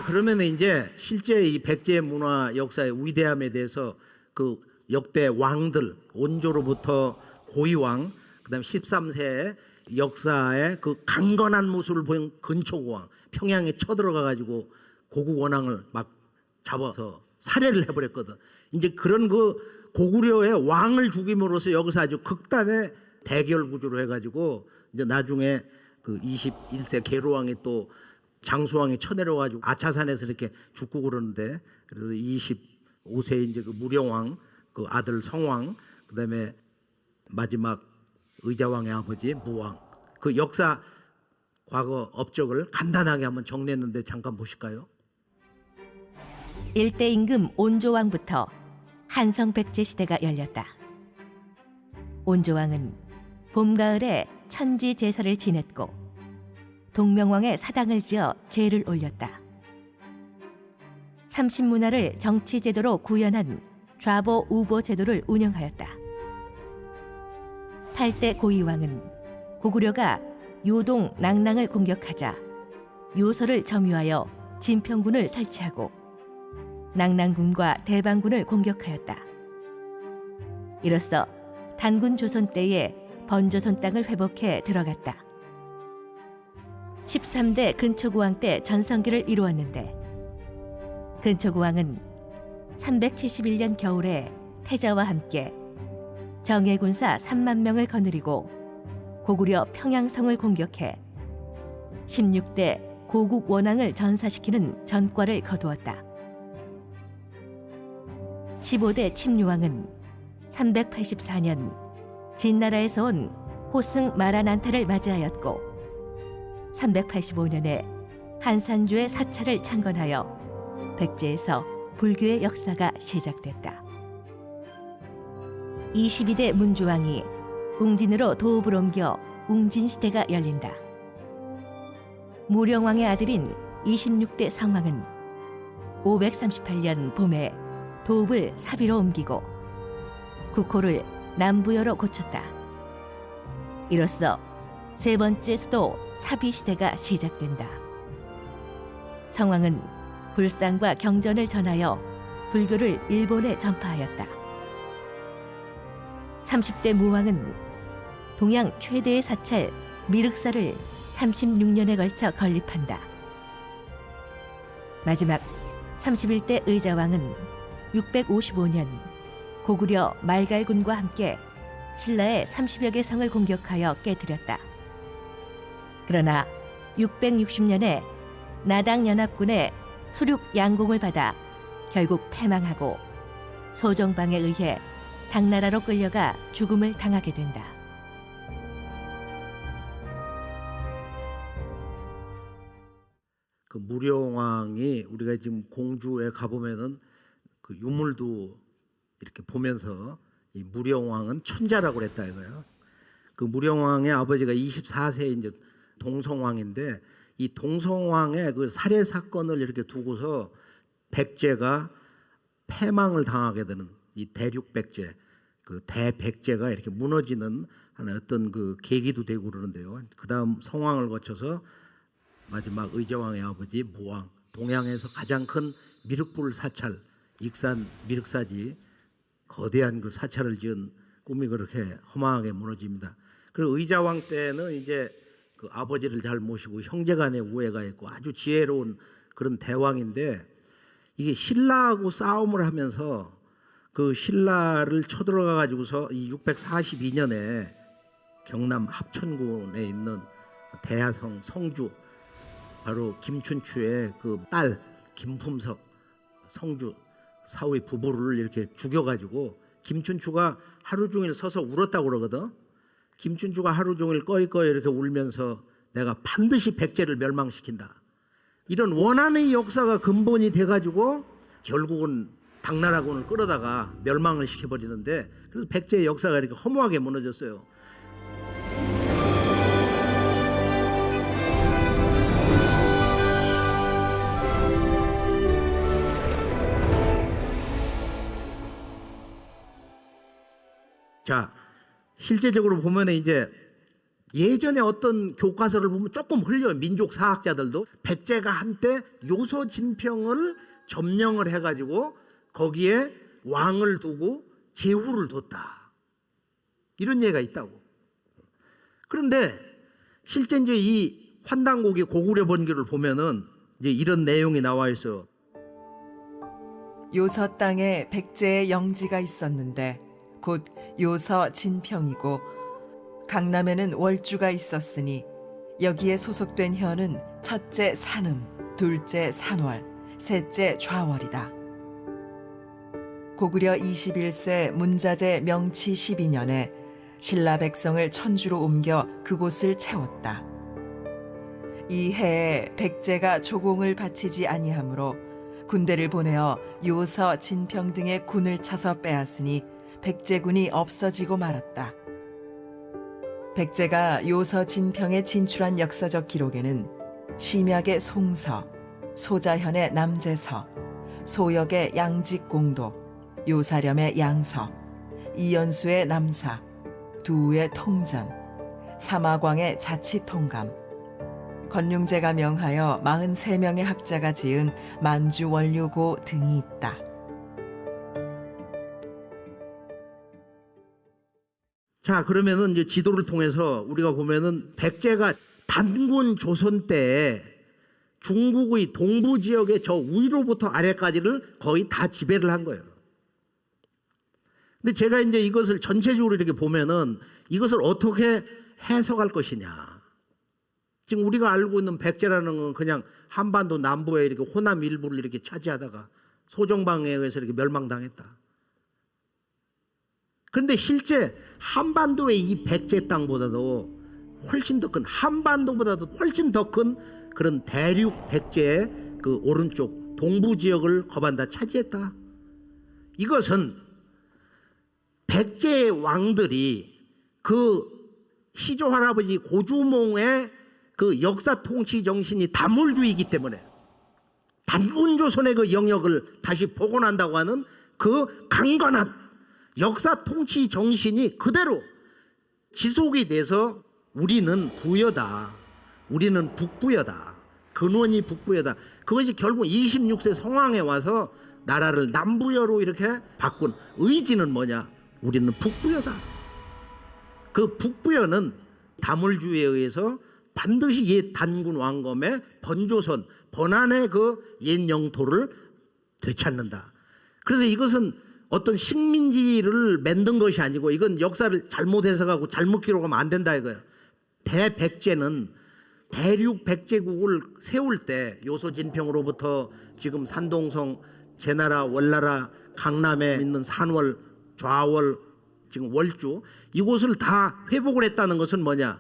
그러면 이제 실제 이 백제 문화 역사의 위대함에 대해서 그 역대 왕들 온조로부터 고이왕 그다음 13세의 역사의 그 강건한 모습을 보인 근초고왕 평양에 쳐들어가 가지고 고국 원앙을 막 잡아서 살해를 해버렸거든. 이제 그런 그 고구려의 왕을 죽임으로써 여기서 아주 극단의 대결 구조로 해가지고 이제 나중에 그 21세 계로왕이 또 장수왕이 쳐내려가지고 아차산에서 이렇게 죽고 그러는데 그래서 25세 이제 그 무령왕 그 아들 성왕 그다음에 마지막 의자왕의 아버지 무왕 그 역사 과거 업적을 간단하게 한번 정리했는데 잠깐 보실까요? 일대 임금 온조왕부터 한성 백제 시대가 열렸다. 온조왕은 봄 가을에 천지 제사를 지냈고 동명왕의 사당을 지어 제를 올렸다. 삼신문화를 정치 제도로 구현한 좌보 우보 제도를 운영하였다. 8대 고이왕은 고구려가 요동 낭랑을 공격하자 요서를 점유하여 진평군을 설치하고 낭랑군과 대방군을 공격하였다. 이로써 단군 조선 때에 번조선 땅을 회복해 들어갔다. 13대 근초고왕 때 전성기를 이루었는데 근초고왕은 371년 겨울에 태자와 함께 정예군사 3만 명을 거느리고 고구려 평양성을 공격해 16대 고국 원앙을 전사시키는 전과를 거두었다. 15대 침류왕은 384년 진나라에서 온 호승 마라난타를 맞이하였고 385년에 한산주의 사찰을 창건하여 백제에서 불교의 역사가 시작됐다. 22대 문주왕이 웅진으로 도읍을 옮겨 웅진시대가 열린다. 무령왕의 아들인 26대 성왕은 538년 봄에 도읍을 사비로 옮기고 국호를 남부여로 고쳤다. 이로써 세 번째 수도 사비시대가 시작된다. 성왕은 불상과 경전을 전하여 불교를 일본에 전파하였다. 30대 무왕은 동양 최대의 사찰 미륵사를 36년에 걸쳐 건립한다. 마지막 31대 의자왕은 655년 고구려 말갈군과 함께 신라의 30여 개 성을 공격하여 깨뜨렸다. 그러나 660년에 나당연합군의 수륙 양공을 받아 결국 패망하고 소정방에 의해 당나라로 끌려가 죽음을 당하게 된다. 그 무령왕이 우리가 지금 공주에 가보면은 그 유물도 이렇게 보면서 이 무령왕은 천자라고 그랬다 이거예요. 그 무령왕의 아버지가 24세 이제 동성왕인데 이 동성왕의 그 살해 사건을 이렇게 두고서 백제가 패망을 당하게 되는 이 대륙 백제, 그 대백제가 이렇게 무너지는 하나 어떤 그 계기도 되고 그러는데요. 그 다음 성왕을 거쳐서 마지막 의자왕의 아버지 무왕, 동양에서 가장 큰 미륵불 사찰, 익산 미륵사지 거대한 그 사찰을 지은 꿈이 그렇게 허망하게 무너집니다. 그리고 의자왕 때는 이제 그 아버지를 잘 모시고 형제간의 우애가 있고 아주 지혜로운 그런 대왕인데 이게 신라하고 싸움을 하면서 그 신라를 쳐들어가 가지고서 이 642년에 경남 합천군에 있는 대하성 성주 바로 김춘추의 그 딸 김품석 성주 사위 부부를 이렇게 죽여가지고 김춘추가 하루 종일 서서 울었다고 그러거든. 김춘추가 하루 종일 꺼이꺼이 이렇게 울면서 내가 반드시 백제를 멸망시킨다. 이런 원한의 역사가 근본이 돼가지고 결국은 당나라군을 끌어다가 멸망을 시켜버리는데 그래서 백제의 역사가 이렇게 허무하게 무너졌어요. 자, 실제적으로 보면 이제 예전에 어떤 교과서를 보면 조금 흘려요. 민족 사학자들도 백제가 한때 요소 진평을 점령을 해가지고 거기에 왕을 두고 제후를 뒀다, 이런 얘기가 있다고. 그런데 실제 이제 이 환단고기 고구려 번기를 보면은 이제 이런 내용이 나와 있어요. 요서 땅에 백제의 영지가 있었는데 곧 요서 진평이고, 강남에는 월주가 있었으니 여기에 소속된 혀는 첫째 산음, 둘째 산월, 셋째 좌월이다. 고구려 21세 문자제 명치 12년에 신라 백성을 천주로 옮겨 그곳을 채웠다. 이 해에 백제가 조공을 바치지 아니하므로 군대를 보내어 요서, 진평 등의 군을 차서 빼앗으니 백제군이 없어지고 말았다. 백제가 요서, 진평에 진출한 역사적 기록에는 심약의 송서, 소자현의 남제서, 소역의 양직공도, 요사렴의 양서, 이연수의 남사, 두우의 통전, 사마광의 자치통감, 건륭제가 명하여 43명의 학자가 지은 만주원류고 등이 있다. 자, 그러면은 이제 지도를 통해서 우리가 보면은 백제가 단군 조선 때 중국의 동부 지역의 저 위로부터 아래까지를 거의 다 지배를 한 거예요. 근데 제가 이제 이것을 전체적으로 이렇게 보면은 이것을 어떻게 해석할 것이냐. 지금 우리가 알고 있는 백제라는 건 그냥 한반도 남부에 이렇게 호남 일부를 이렇게 차지하다가 소정방에 의해서 이렇게 멸망당했다. 근데 실제 한반도의 이 백제 땅보다도 훨씬 더 큰, 한반도보다도 훨씬 더 큰 그런 대륙 백제의 그 오른쪽 동부 지역을 거반다 차지했다. 이것은 백제의 왕들이 그 시조 할아버지 고주몽의 그 역사 통치 정신이 다물주의이기 때문에 단군조선의 그 영역을 다시 복원한다고 하는 그 강건한 역사 통치 정신이 그대로 지속이 돼서 우리는 부여다, 우리는 북부여다, 근원이 북부여다. 그것이 결국 26세 성황에 와서 나라를 남부여로 이렇게 바꾼 의지는 뭐냐? 우리는 북부여다. 그 북부여는 다물주의에 의해서 반드시 옛 단군 왕검의 번조선, 번안의 그 옛 영토를 되찾는다. 그래서 이것은 어떤 식민지를 만든 것이 아니고 이건 역사를 잘못 해석하고 잘못 기록하면 안 된다 이거예요. 대백제는 대륙 백제국을 세울 때 요소진평으로부터 지금 산동성, 제나라, 월나라, 강남에 있는 산월, 좌월, 지금 월주, 이곳을 다 회복을 했다는 것은 뭐냐?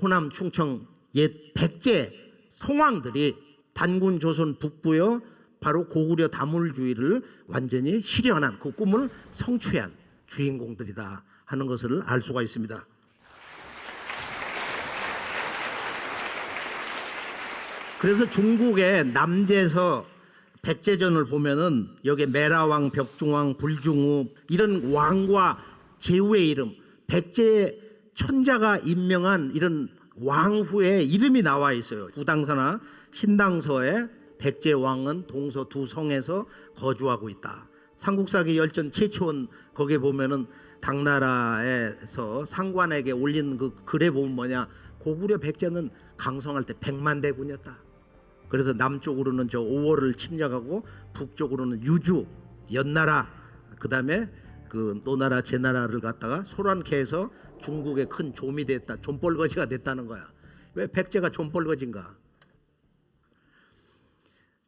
호남, 충청 옛 백제 성왕들이 단군 조선 북부여 바로 고구려 다물주의를 완전히 실현한, 그 꿈을 성취한 주인공들이다 하는 것을 알 수가 있습니다. 그래서 중국의 남제서 백제전을 보면은 여기 매라왕, 벽중왕, 불중우 이런 왕과 제후의 이름, 백제 천자가 임명한 이런 왕후의 이름이 나와 있어요. 구당서나 신당서에 백제 왕은 동서 두 성에서 거주하고 있다. 삼국사기 열전 최초원 거기에 보면은 당나라에서 상관에게 올린 그 글에 보면 뭐냐? 고구려 백제는 강성할 때 100만 대군이었다. 그래서 남쪽으로는 저 오월을 침략하고 북쪽으로는 유주, 연나라, 그다음에 그 노나라, 제나라를 갖다가 소란케해서 중국의 큰 좀이 됐다, 좀벌거지가 됐다는 거야. 왜 백제가 좀벌거지인가?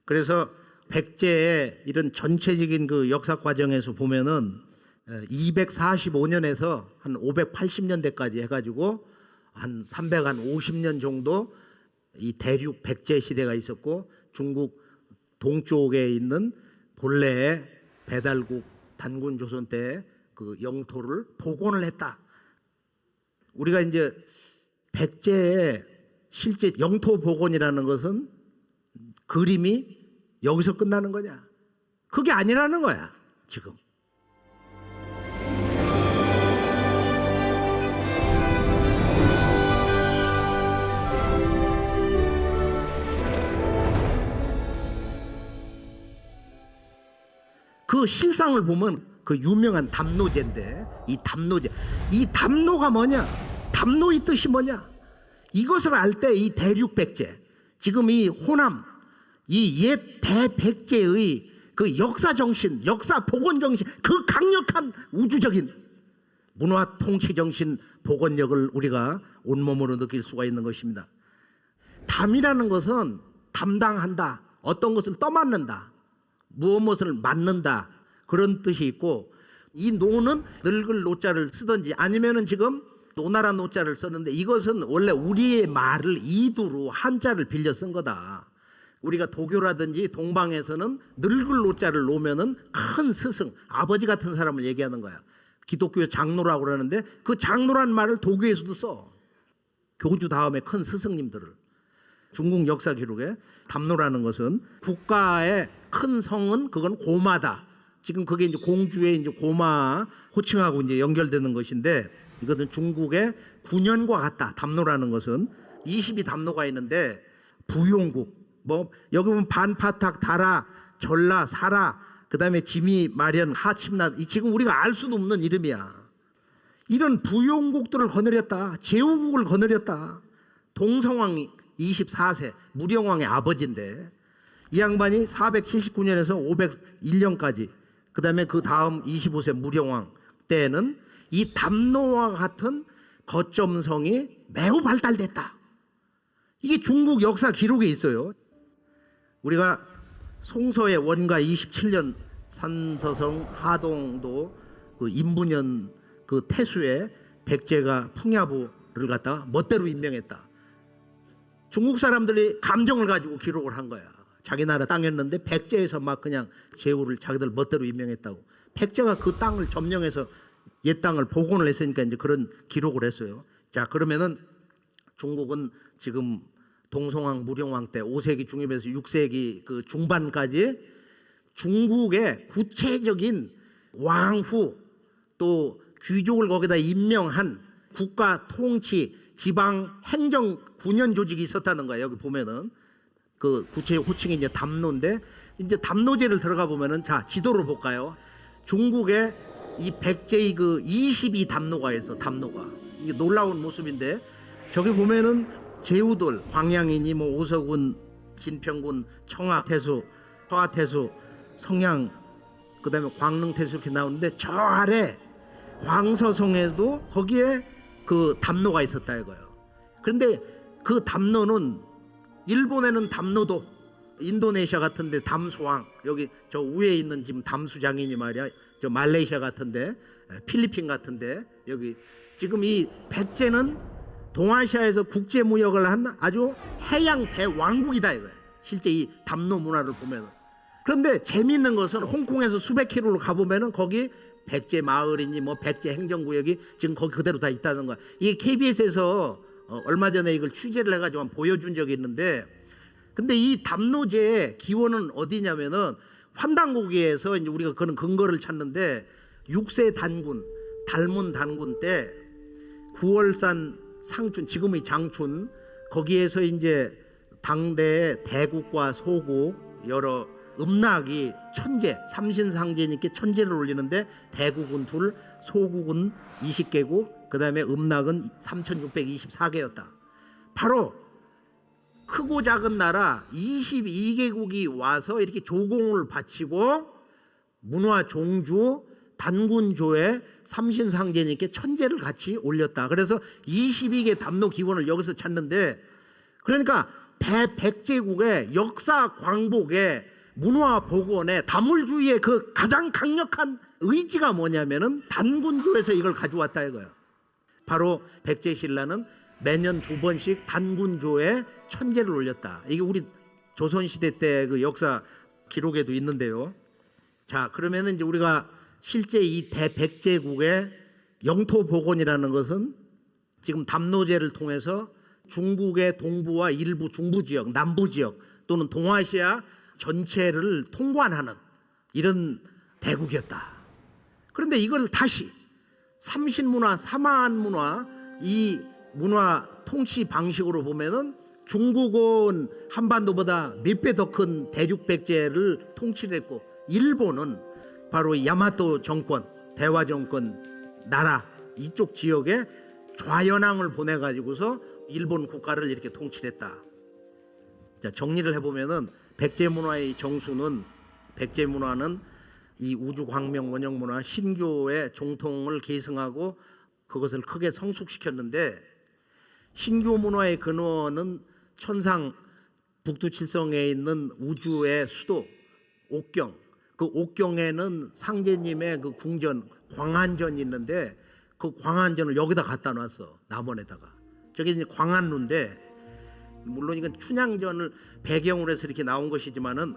그래서 백제의 이런 전체적인 그 역사 과정에서 보면은 245년에서 한 580년대까지 해가지고 한 350년 정도 이 대륙 백제 시대가 있었고, 중국 동쪽에 있는 본래의 배달국 단군 조선 때 그 영토를 복원을 했다. 우리가 이제 백제의 실제 영토 복원이라는 것은 그림이 여기서 끝나는 거냐? 그게 아니라는 거야, 지금. 그 실상을 보면 그 유명한 담노제인데, 이 담노제, 이 담노가 뭐냐, 담노의 뜻이 뭐냐, 이것을 알 때 이 대륙백제, 지금 이 호남, 이 옛 대백제의 그 역사 정신, 역사 복원 정신, 그 강력한 우주적인 문화 통치 정신 복원력을 우리가 온몸으로 느낄 수가 있는 것입니다. 담이라는 것은 담당한다, 어떤 것을 떠맡는다, 무엇을 맡는다, 그런 뜻이 있고, 이 노는 늙을 노자를 쓰든지 아니면은 지금 노나라 노자를 썼는데, 이것은 원래 우리의 말을 이두로 한자를 빌려 쓴 거다. 우리가 도교라든지 동방에서는 늙을 노자를 놓으면은 큰 스승, 아버지 같은 사람을 얘기하는 거야. 기독교의 장로라고 그러는데, 그 장로란 말을 도교에서도 써. 교주 다음에 큰 스승님들을. 중국 역사 기록에 담노라는 것은 국가의 큰 성은 그건 고마다. 지금 그게 이제 공주의 이제 고마 호칭하고 이제 연결되는 것인데, 이것은 중국의 9년과 같다. 담노라는 것은 22담노가 있는데, 부용국, 뭐 여기 보면 반파탁, 다라, 전라, 사라, 그다음에 지미, 마련, 하침나, 지금 우리가 알 수도 없는 이름이야. 이런 부용국들을 거느렸다. 제후국을 거느렸다. 동성왕 24세 무령왕의 아버지인데, 이 양반이 479년에서 501년까지, 그 다음에 그 다음 25세 무령왕 때에는 이 담노와 같은 거점성이 매우 발달됐다. 이게 중국 역사 기록에 있어요. 우리가 송서의 원가 27년 산서성 하동도 그 임분연 그 태수에 백제가 풍야부를 갖다가 멋대로 임명했다. 중국 사람들이 감정을 가지고 기록을 한 거야. 자기 나라 땅이었는데 백제에서 막 그냥 제후를 자기들 멋대로 임명했다고. 백제가 그 땅을 점령해서 옛 땅을 복원을 했으니까 이제 그런 기록을 했어요. 자, 그러면은 중국은 지금 동성왕 무령왕 때 5세기 중엽에서 6세기 그 중반까지 중국의 구체적인 왕후 또 귀족을 거기다 임명한 국가 통치 지방 행정 군연 조직이 있었다는 거예요. 여기 보면은 그 구체 호칭이 이제 담노인데, 이제 담노제를 들어가 보면은, 자, 지도로 볼까요? 중국의 이 백제의 그 22담노가 있어. 담노가 이게 놀라운 모습인데, 저기 보면은 제후들 광양이니 뭐 오서군, 진평군, 청하태수, 서하태수, 성양, 그다음에 광릉태수 이렇게 나오는데, 저 아래 광서성에도 거기에 그 담노가 있었다 이거예요. 그런데 그 담노는 일본에는 담노도, 인도네시아 같은데 담수왕, 여기 저 위에 있는 지금 담수장이니 말이야, 저 말레이시아 같은데, 필리핀 같은데, 여기 지금 이 백제는 동아시아에서 국제무역을 한 아주 해양 대왕국이다 이거예요. 실제 이 담노 문화를 보면. 그런데 재미있는 것은 홍콩에서 수백 킬로로 가보면은 거기 백제 마을이니 뭐 백제 행정구역이 지금 거기 그대로 다 있다는 거야. 이게 KBS에서 얼마 전에 이걸 취재를 해가지고 한번 보여준 적이 있는데, 근데 이 담노제의 기원은 어디냐면은 환단고기에서 이제 우리가 그런 근거를 찾는데, 6세 단군, 달문 단군 때 9월산 상춘, 지금의 장춘, 거기에서 이제 당대의 대국과 소국 여러 음락이 천제, 삼신상제니까 천제를 올리는데, 대국은 둘, 소국은 20개국, 그 다음에 음락은 3624개였다. 바로 크고 작은 나라 22개국이 와서 이렇게 조공을 바치고 문화 종주 단군조에 삼신상제니까 천제를 같이 올렸다. 그래서 22개 담노 기원을 여기서 찾는데, 그러니까 대백제국의 역사 광복의 문화 복원의 다물주의의 그 가장 강력한 의지가 뭐냐면은 단군조에서 이걸 가져왔다 이거예요. 바로 백제신라는 매년 2번씩 단군조에 천제를 올렸다. 이게 우리 조선시대 때 그 역사 기록에도 있는데요. 자, 그러면은 이제 우리가 실제 이 대백제국의 영토 복원이라는 것은 지금 담노제를 통해서 중국의 동부와 일부 중부 지역, 남부 지역 또는 동아시아 전체를 통관하는 이런 대국이었다. 그런데 이걸 다시 삼신문화, 사마한문화, 이 문화 통치 방식으로 보면은 중국은 한반도보다 몇 배 더 큰 대륙 백제를 통치를 했고, 일본은 바로 야마토 정권, 대화 정권 나라 이쪽 지역에 좌연왕을 보내가지고서 일본 국가를 이렇게 통치했다. 자, 정리를 해보면은 백제문화의 정수는, 백제문화는 이 우주광명 원형문화 신교의 정통을 계승하고 그것을 크게 성숙시켰는데, 신교 문화의 근원은 천상 북두칠성에 있는 우주의 수도 옥경, 그 옥경에는 상제님의 그 궁전 광안전이 있는데 그 광안전을 여기다 갖다 놨어. 남원에다가. 저게 이제 광안루인데, 물론 이건 춘향전을 배경으로 해서 이렇게 나온 것이지만은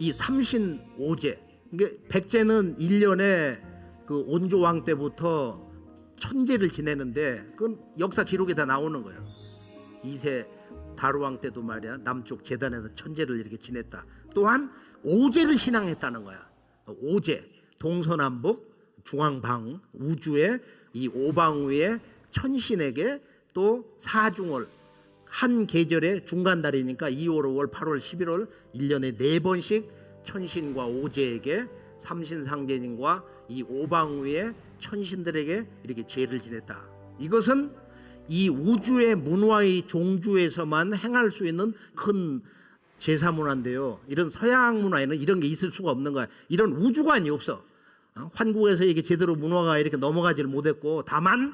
이 삼신오제, 이게 백제는 1년에 그 온조왕 때부터 천제를 지내는데 그건 역사 기록에 다 나오는 거예요. 2세 다루왕 때도 말이야, 남쪽 제단에서 천제를 이렇게 지냈다. 또한 오제를 신앙했다는 거야. 오제, 동서남북 중앙방 우주의 이 오방우의 천신에게 또 사중월, 한 계절의 중간달이니까 2월, 5월, 8월, 11월 1년에 4번씩 천신과 오제에게, 삼신상제님과 이 오방우의 천신들에게 이렇게 제를 지냈다. 이것은 이 우주의 문화의 종주에서만 행할 수 있는 큰 제사 문화인데요. 이런 서양 문화에는 이런 게 있을 수가 없는 거야. 이런 우주관이 없어. 환국에서 이게 제대로 문화가 이렇게 넘어가지를 못했고, 다만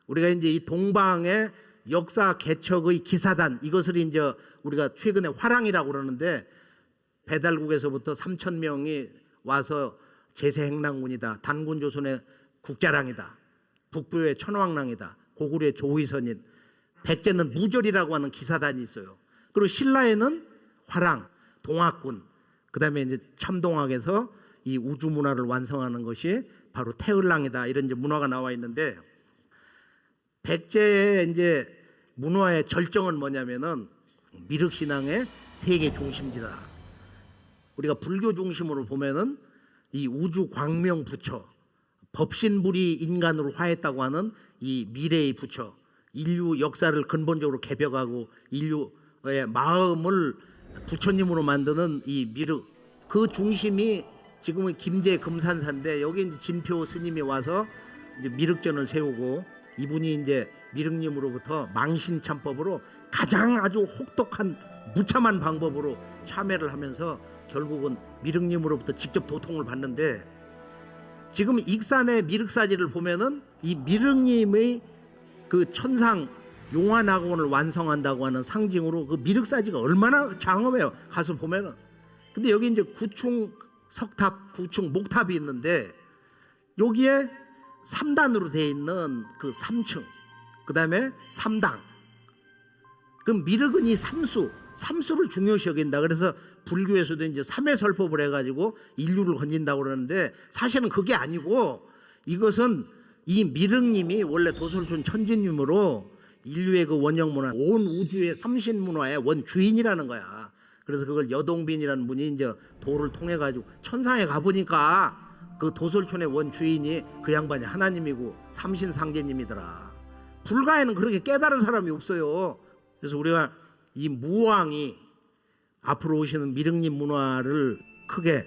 우리가 이제 이 동방의 역사 개척의 기사단, 이것을 이제 우리가 최근에 화랑이라고 그러는데, 배달국에서부터 3,000명이 와서 제세행랑군이다, 단군조선의 국자랑이다, 북부의 천왕랑이다, 고구려의 조의선인, 백제는 무절이라고 하는 기사단이 있어요. 그리고 신라에는 화랑, 동학군, 그 다음에 이제 참동학에서 이 우주 문화를 완성하는 것이 바로 태을랑이다, 이런 이제 문화가 나와 있는데, 백제의 이제 문화의 절정은 뭐냐면은 미륵신앙의 세계 중심지다. 우리가 불교 중심으로 보면은 이 우주 광명 부처, 법신불이 인간으로 화했다고 하는 이 미래의 부처, 인류 역사를 근본적으로 개벽하고 인류의 마음을 부처님으로 만드는 이 미륵, 그 중심이 지금은 김제 금산사인데, 여기 이제 진표 스님이 와서 이제 미륵전을 세우고, 이분이 이제 미륵님으로부터 망신참법으로 가장 아주 혹독한 무참한 방법으로 참회를 하면서 결국은 미륵님으로부터 직접 도통을 받는데, 지금 익산의 미륵사지를 보면은 이 미륵님의 그 천상 용화낙원을 완성한다고 하는 상징으로 그 미륵사지가 얼마나 장엄해요. 가서 보면은. 근데 여기 이제 구층 석탑, 구층 목탑이 있는데, 여기에 3단으로 되어 있는 그 3층, 그 다음에 3당. 그럼 미륵은 이 삼수를 중요시 여긴다. 그래서 불교에서도 이제 삼회설법을 해가지고 인류를 건진다고 그러는데, 사실은 그게 아니고, 이것은 이 미륵님이 원래 도솔촌 천지님으로 인류의 그 원형문화, 온 우주의 삼신문화의 원주인이라는 거야. 그래서 그걸 여동빈이라는 분이 이제 도를 통해 가지고 천상에 가보니까 그 도솔촌의 원주인이 그 양반이 하나님이고 삼신상제님이더라. 불가에는 그렇게 깨달은 사람이 없어요. 그래서 우리가 이 무왕이 앞으로 오시는 미륵님 문화를 크게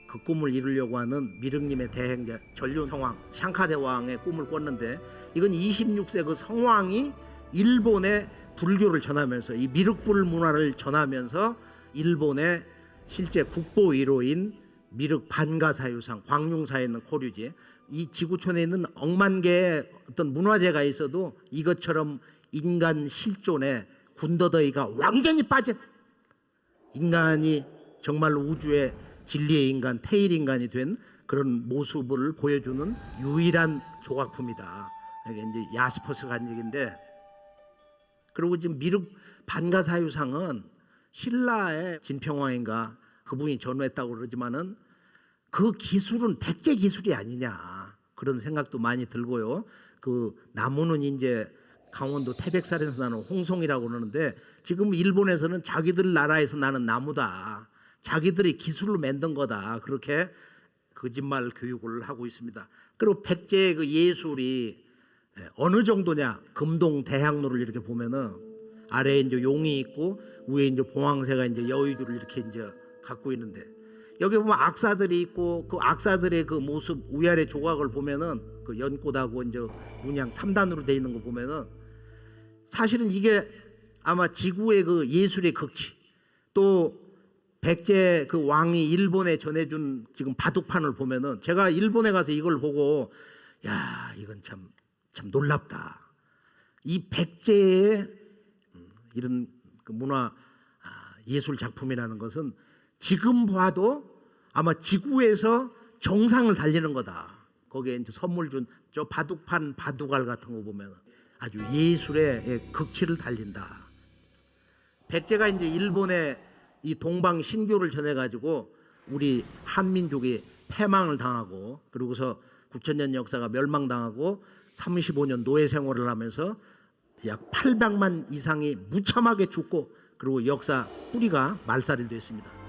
그 꿈을 이루려고 하는 미륵님의 대행자 전륜성왕 샹카대왕의 꿈을 꿨는데, 이건 26세 그 성왕이 일본에 불교를 전하면서, 이 미륵불 문화를 전하면서 일본의 실제 국보 1호인 미륵 반가사유상, 광룡사에 있는 고류지, 이 지구촌에 있는 억만 개의 어떤 문화재가 있어도 이것처럼 인간 실존에 군더더기가 완전히 빠진, 인간이 정말로 우주의 진리의 인간, 태일인간이 된 그런 모습을 보여주는 유일한 조각품이다. 이게 이제 야스퍼스 간직인데, 그리고 지금 미륵 반가사유상은 신라의 진평왕인가 그분이 전후했다고 그러지만은 그 기술은 백제 기술이 아니냐, 그런 생각도 많이 들고요. 그 나무는 이제 강원도 태백산에서 나는 홍송이라고 그러는데, 지금 일본에서는 자기들 나라에서 나는 나무다, 자기들이 기술로 만든 거다, 그렇게 거짓말 교육을 하고 있습니다. 그리고 백제의 그 예술이 어느 정도냐, 금동 대학로를 이렇게 보면은 아래에 이제 용이 있고 위에 이제 봉황새가 이제 여의주를 이렇게 이제 갖고 있는데, 여기 보면 악사들이 있고 그 악사들의 그 모습 위아래 조각을 보면은 그 연꽃하고 이제 문양 3단으로 돼 있는 거 보면은 사실은 이게 아마 지구의 그 예술의 극치, 또 백제 그 왕이 일본에 전해준 지금 바둑판을 보면은 제가 일본에 가서 이걸 보고 야, 이건 참 놀랍다. 이 백제의 이런 그 문화 예술 작품이라는 것은 지금 봐도 아마 지구에서 정상을 달리는 거다. 거기에 이제 선물 준 저 바둑판 바둑알 같은 거 보면 아주 예술의 극치를 달린다. 백제가 이제 일본에 이 동방 신교를 전해 가지고 우리 한민족이 패망을 당하고 그러고서 9,000년 역사가 멸망당하고 35년 노예 생활을 하면서 약 800만 이상이 무참하게 죽고 그리고 역사 뿌리가 말살이 됐습니다.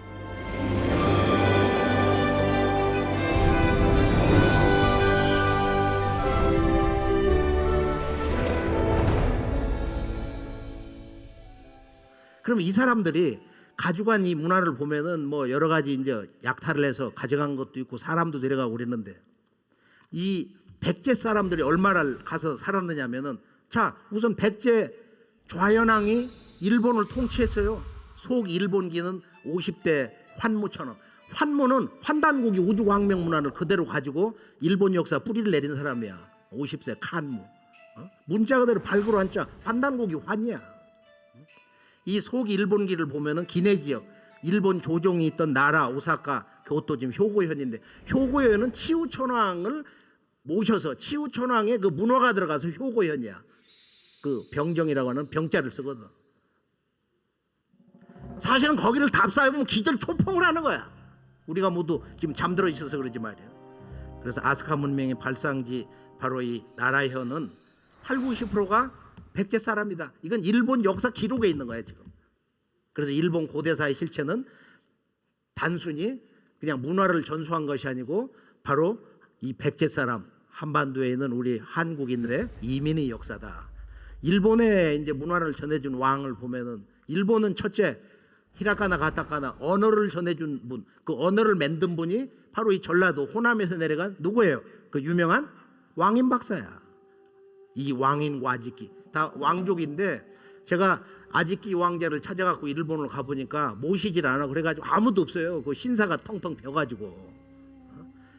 그럼 이 사람들이 가져간 이 문화를 보면은 뭐 여러 가지 이제 약탈을 해서 가져간 것도 있고 사람도 데려가고 그랬는데 이 백제 사람들이 얼마나 가서 살았느냐면은 자, 우선 백제 좌연왕이 일본을 통치했어요. 속 일본기는 50대 환무 천원. 환무는 환단국이 우주광명 문화를 그대로 가지고 일본 역사 뿌리를 내린 사람이야. 50세 칸무. 문자 그대로 발굴 한자 환단국이 환이야. 이 속 일본기를 보면은 기내 지역, 일본 조종이 있던 나라 오사카, 교토 지금 효고현인데 효고현은 치우천왕을 모셔서 치우천왕의 그 문화가 들어가서 효고현이야. 그 병정이라고 하는 병자를 쓰거든. 사실은 거기를 답사해보면 기절 초풍을 하는 거야. 우리가 모두 지금 잠들어 있어서 그러지 말이야. 그래서 아스카 문명의 발상지 바로 이 나라현은 80~90%가 백제 사람이다. 이건 일본 역사 기록에 있는 거야 지금. 그래서 일본 고대사의 실체는 단순히 그냥 문화를 전수한 것이 아니고 바로 이 백제 사람 한반도에 있는 우리 한국인들의 이민의 역사다. 일본에 이제 문화를 전해준 왕을 보면은 일본은 첫째 히라카나 가타카나 언어를 전해준 분, 그 언어를 만든 분이 바로 이 전라도 호남에서 내려간 누구예요? 그 유명한 왕인 박사야. 이 왕인 와지키 다 왕족인데 제가 아지키 왕자를 찾아갖고 일본을 가보니까 모시질 않아. 그래가지고 아무도 없어요. 그 신사가 텅텅 비어가지고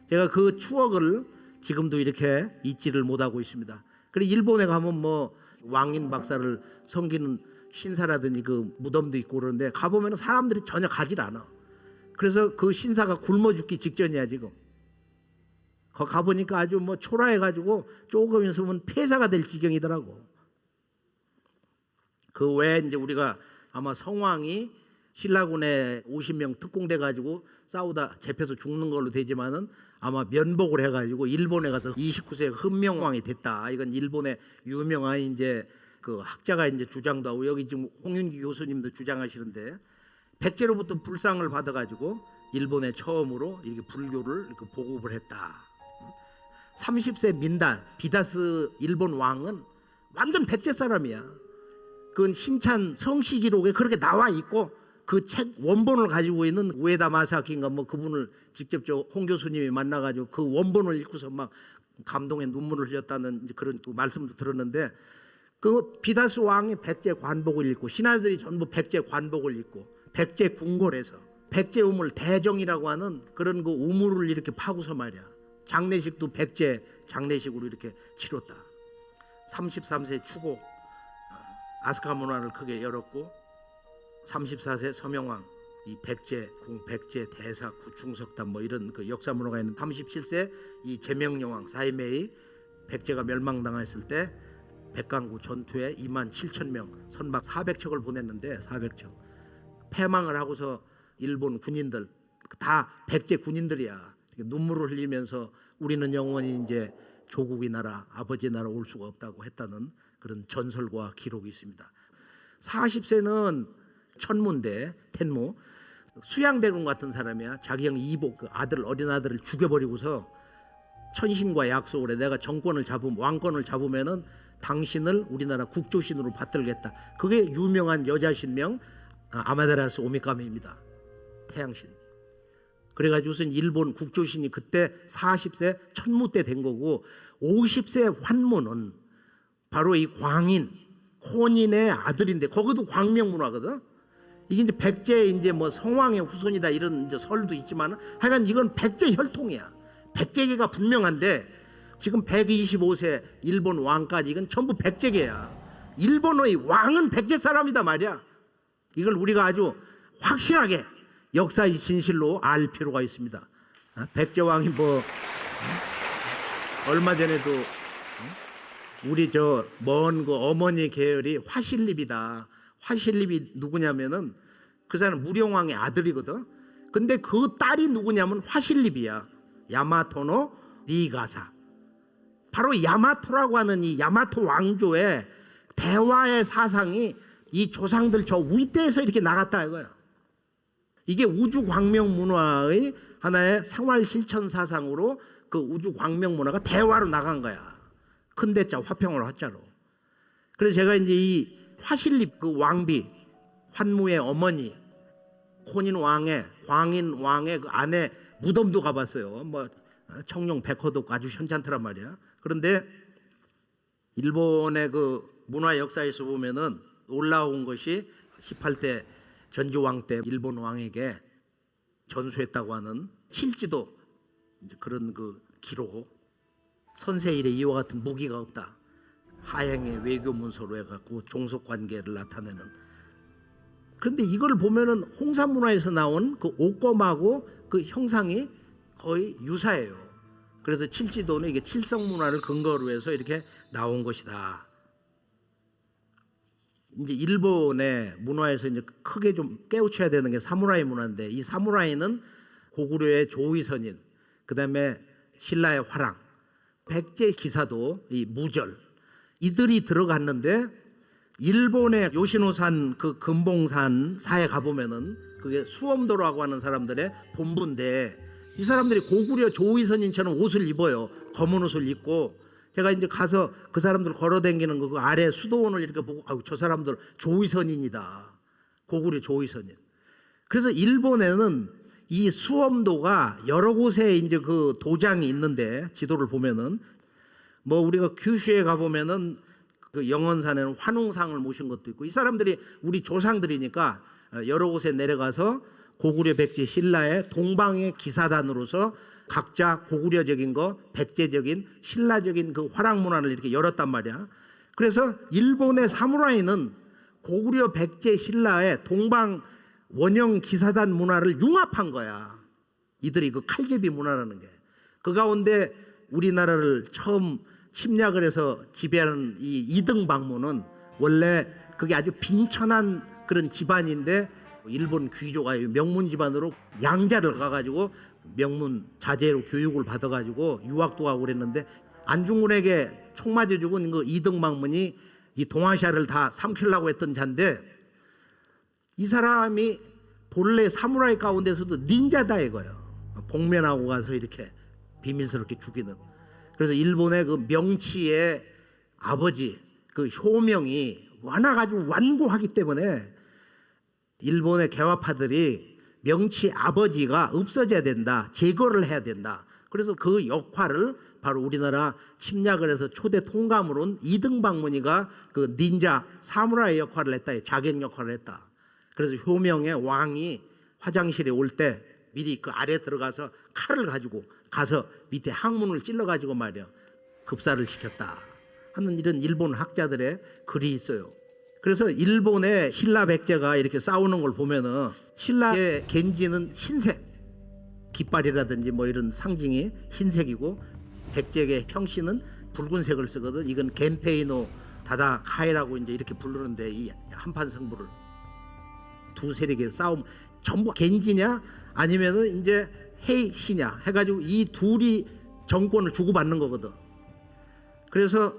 제가 그 추억을 지금도 이렇게 잊지를 못하고 있습니다. 그리고 일본에 가면 뭐 왕인 박사를 섬기는 신사라든지 그 무덤도 있고 그러는데 가보면 사람들이 전혀 가질 않아. 그래서 그 신사가 굶어 죽기 직전이야 지금. 거기 가보니까 아주 뭐 초라해가지고 조금 있으면 폐사가 될 지경이더라고. 그 외에 이제 우리가 아마 성왕이 신라군에 50명 특공돼 가지고 싸우다 잡혀서 죽는 걸로 되지만은 아마 면복을 해가지고 일본에 가서 29세 흔명왕이 됐다. 이건 일본의 유명한 이제 그 학자가 이제 주장도 하고 여기 지금 홍윤기 교수님도 주장하시는데 백제로부터 불상을 받아가지고 일본에 처음으로 이렇게 불교를 이렇게 보급을 했다. 30세 민단 비다스 일본 왕은 완전 백제 사람이야. 그건 신찬 성시 기록에 그렇게 나와 있고 그 책 원본을 가지고 있는 우에다 마사키인가 뭐 그분을 직접 저 홍 교수님이 만나가지고 그 원본을 읽고서 막 감동의 눈물을 흘렸다는 그런 또 말씀도 들었는데 그 비다스 왕이 백제 관복을 읽고 신하들이 전부 백제 관복을 읽고 백제 궁궐에서 백제 우물 대정이라고 하는 그런 그 우물을 이렇게 파고서 말이야. 장례식도 백제 장례식으로 이렇게 치렀다. 33세 추고 아스카 문화를 크게 열었고 34세 서명왕 이 백제 궁 백제 대사 구충석담 뭐 이런 그 역사 문화가 있는 37세 이 제명여왕 사이메이 백제가 멸망당했을 때 백강구 전투에 27,000명 선박 400척을 보냈는데 400척 패망을 하고서 일본 군인들 다 백제 군인들이야. 눈물을 흘리면서 우리는 영원히 이제 조국의 나라 아버지 나라 올 수가 없다고 했다는 그런 전설과 기록이 있습니다. 40세는 천무인데 텐무 수양대군 같은 사람이야. 자기 형 이복 그 아들 어린 아들을 죽여버리고서 천신과 약속을 해. 내가 정권을 잡으면 왕권을 잡으면은 당신을 우리나라 국조신으로 받들겠다. 그게 유명한 여자 신명 아마테라스 오미카미입니다. 태양신. 그래가지고선 일본 국조신이 그때 40세 천무 때 된 거고 50세 환무는 바로 이 광인 혼인의 아들인데 거기도 광명문화거든. 이게 이제 백제 이제 뭐 성왕의 후손이다 이런 이제 설도 있지만 하여간 이건 백제 혈통이야. 백제계가 분명한데 지금 125세 일본 왕까지 이건 전부 백제계야. 일본의 왕은 백제 사람이다 말이야. 이걸 우리가 아주 확실하게 역사의 진실로 알 필요가 있습니다. 백제 왕이 뭐 얼마 전에도 우리 저 먼 그 어머니 계열이 화실립이다. 화실립이 누구냐면은 그 사람 무령왕의 아들이거든. 근데 그 딸이 누구냐면 화실립이야. 야마토노 리가사. 바로 야마토라고 하는 이 야마토 왕조의 대화의 사상이 이 조상들 저 윗대에서 이렇게 나갔다 이거야. 이게 우주 광명 문화의 하나의 생활 실천 사상으로 그 우주 광명 문화가 대화로 나간 거야. 큰 대자 화평을 화자로. 그래서 제가 이제 이 화실립 그 왕비 환무의 어머니 혼인 왕의 광인 왕의 그 아내 무덤도 가봤어요. 뭐 청룡 백호도 아주 현찮더란 말이야. 그런데 일본의 그 문화 역사에서 보면은 올라온 것이 18대 전주왕 때 일본 왕에게 전수했다고 하는 칠지도 그런 그 기록. 선세 이래 이와 같은 무기가 없다. 하행의 외교 문서로 해갖고 종속 관계를 나타내는. 그런데 이걸 보면은 홍사 문화에서 나온 그 옥검하고 그 형상이 거의 유사해요. 그래서 칠지도는 이게 칠성 문화를 근거로 해서 이렇게 나온 것이다. 이제 일본의 문화에서 이제 크게 좀 깨우쳐야 되는 게 사무라이 문화인데 이 사무라이는 고구려의 조의선인, 그다음에 신라의 화랑, 백제 기사도 이 무절 이들이 들어갔는데 일본의 요시노산 그 금봉산 사에 가보면은 그게 수엄도라고 하는 사람들의 본부인데 이 사람들이 고구려 조의선인처럼 옷을 입어요. 검은 옷을 입고 제가 이제 가서 그 사람들 걸어다니는 거 그 아래 수도원을 이렇게 보고 아유 저 사람들 조의선인이다. 고구려 조의선인. 그래서 일본에는 이 수엄도가 여러 곳에 이제 그 도장이 있는데 지도를 보면은 뭐 우리가 규슈에 가 보면은 그 영원산에는 환웅상을 모신 것도 있고 이 사람들이 우리 조상들이니까 여러 곳에 내려가서 고구려 백제 신라의 동방의 기사단으로서 각자 고구려적인 거, 백제적인 신라적인 그 화랑 문화를 이렇게 열었단 말이야. 그래서 일본의 사무라이는 고구려 백제 신라의 동방 원형 기사단 문화를 융합한 거야. 이들이 그 칼제비 문화라는 게. 그 가운데 우리나라를 처음 침략을 해서 지배하는 이 이등방문은 원래 그게 아주 빈천한 그런 집안인데 일본 귀족가 명문 집안으로 양자를 가가지고 명문 자제로 교육을 받아가지고 유학도 가고 그랬는데 안중근에게 총 맞아 죽은 그 이등방문이 이 동아시아를 다 삼키려고 했던 자인데 이 사람이 본래 사무라이 가운데서도 닌자다 이거예요. 복면하고 가서 이렇게 비밀스럽게 죽이는. 그래서 일본의 그 명치의 아버지 그 효명이 워낙 아주 완고하기 때문에 일본의 개화파들이 명치 아버지가 없어져야 된다. 제거를 해야 된다. 그래서 그 역할을 바로 우리나라 침략을 해서 초대 통감으로 온 이등방문이가 그 닌자 사무라이 역할을 했다. 자객 역할을 했다. 그래서 효명의 왕이 화장실에 올 때 미리 그 아래 들어가서 칼을 가지고 가서 밑에 항문을 찔러가지고 말이야 급사를 시켰다 하는 이런 일본 학자들의 글이 있어요. 그래서 일본의 신라 백제가 이렇게 싸우는 걸 보면은 신라의 겐지는 흰색 깃발이라든지 뭐 이런 상징이 흰색이고 백제의 평씨는 붉은색을 쓰거든. 이건 겐페이노 다다카이라고 이제 이렇게 부르는데 이 한판 승부를 두 세력의 싸움 전부 겐지냐 아니면은 이제 헤이시냐 해가지고 이 둘이 정권을 주고받는 거거든. 그래서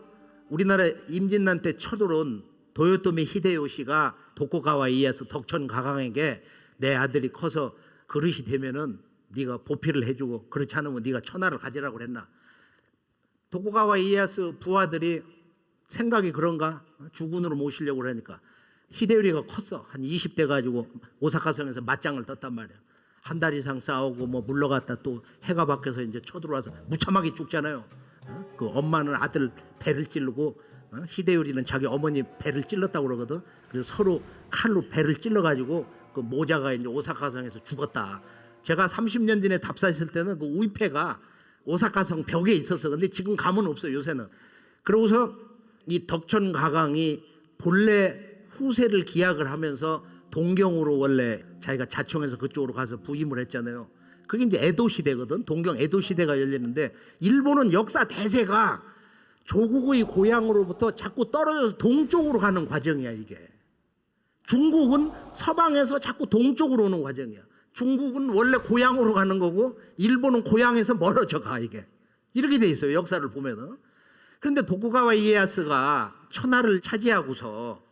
우리나라 임진란 때 쳐들어온 도요토미 히데요시가 도쿠가와 이에야스 덕천 가강에게 내 아들이 커서 그릇이 되면은 네가 보필을 해주고 그렇지 않으면 네가 천하를 가지라고 그랬나. 도쿠가와 이에야스 부하들이 생각이 그런가 주군으로 모시려고 그러니까 히데요리가 컸어. 한 20대 가지고 오사카성에서 맞짱을 떴단 말이야. 한 달 이상 싸우고 뭐 물러갔다 또 해가 바뀌어서 이제 쳐들어와서 무참하게 죽잖아요. 그 엄마는 아들 배를 찌르고 히데요리는 자기 어머니 배를 찔렀다고 그러거든. 그래서 서로 칼로 배를 찔러가지고 그 모자가 이제 오사카성에서 죽었다. 제가 30년 전에 답사했을 때는 그 우이패가 오사카성 벽에 있었어. 근데 지금 가면 없어요, 요새는. 그러고서 이 덕천가강이 본래 후세를 기약을 하면서 동경으로 원래 자기가 자청해서 그쪽으로 가서 부임을 했잖아요. 그게 이제 에도 시대거든. 동경 에도 시대가 열리는데 일본은 역사 대세가 조국의 고향으로부터 자꾸 떨어져서 동쪽으로 가는 과정이야, 이게. 중국은 서방에서 자꾸 동쪽으로 오는 과정이야. 중국은 원래 고향으로 가는 거고 일본은 고향에서 멀어져 가, 이게. 이렇게 돼 있어요, 역사를 보면은. 그런데 도쿠가와 이에야스가 천하를 차지하고서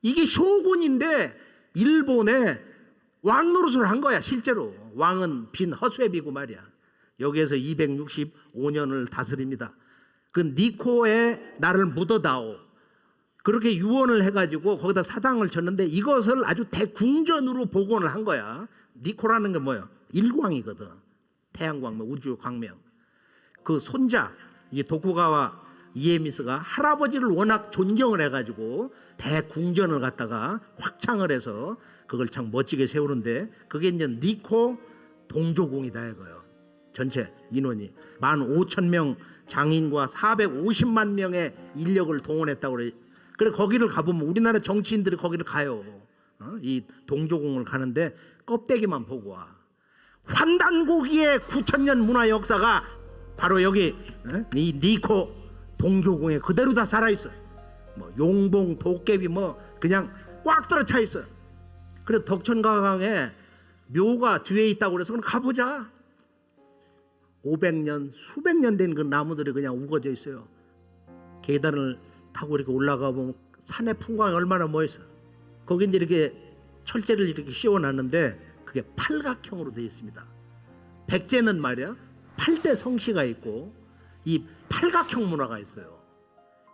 이게 쇼군인데 일본에 왕 노릇을 한 거야, 실제로. 왕은 빈 허수애비고 말이야. 여기에서 265년을 다스립니다. 그 니코에 나를 묻어다오. 그렇게 유언을 해가지고 거기다 사당을 쳤는데 이것을 아주 대궁전으로 복원을 한 거야. 니코라는 게 뭐야? 일광이거든. 태양광명, 우주광명. 그 손자, 이 도쿠가와 이에미스가 할아버지를 워낙 존경을 해가지고 대궁전을 갖다가 확창을 해서 그걸 참 멋지게 세우는데 그게 이제 니코 동조궁이다 이거예요. 전체 인원이 15,000명 장인과 450만 명의 인력을 동원했다고 그래. 그래 거기를 가보면 우리나라 정치인들이 거기를 가요. 이 동조궁을 가는데 껍데기만 보고 와. 환단고기의 9,000년 문화 역사가 바로 여기 이 니코 동조궁에 그대로 다 살아있어. 뭐 용봉, 도깨비 뭐 그냥 꽉 들어차 있어. 그래서 덕천가강에 묘가 뒤에 있다고 그래서 그럼 가보자. 500년, 수백 년 된 그 나무들이 그냥 우거져 있어요. 계단을 타고 이렇게 올라가 보면 산의 풍광이 얼마나 멋있어. 거기 이제 이렇게 철제를 이렇게 씌워놨는데 그게 팔각형으로 되어 있습니다. 백제는 말이야 8대 성씨가 있고 이 팔각형 문화가 있어요.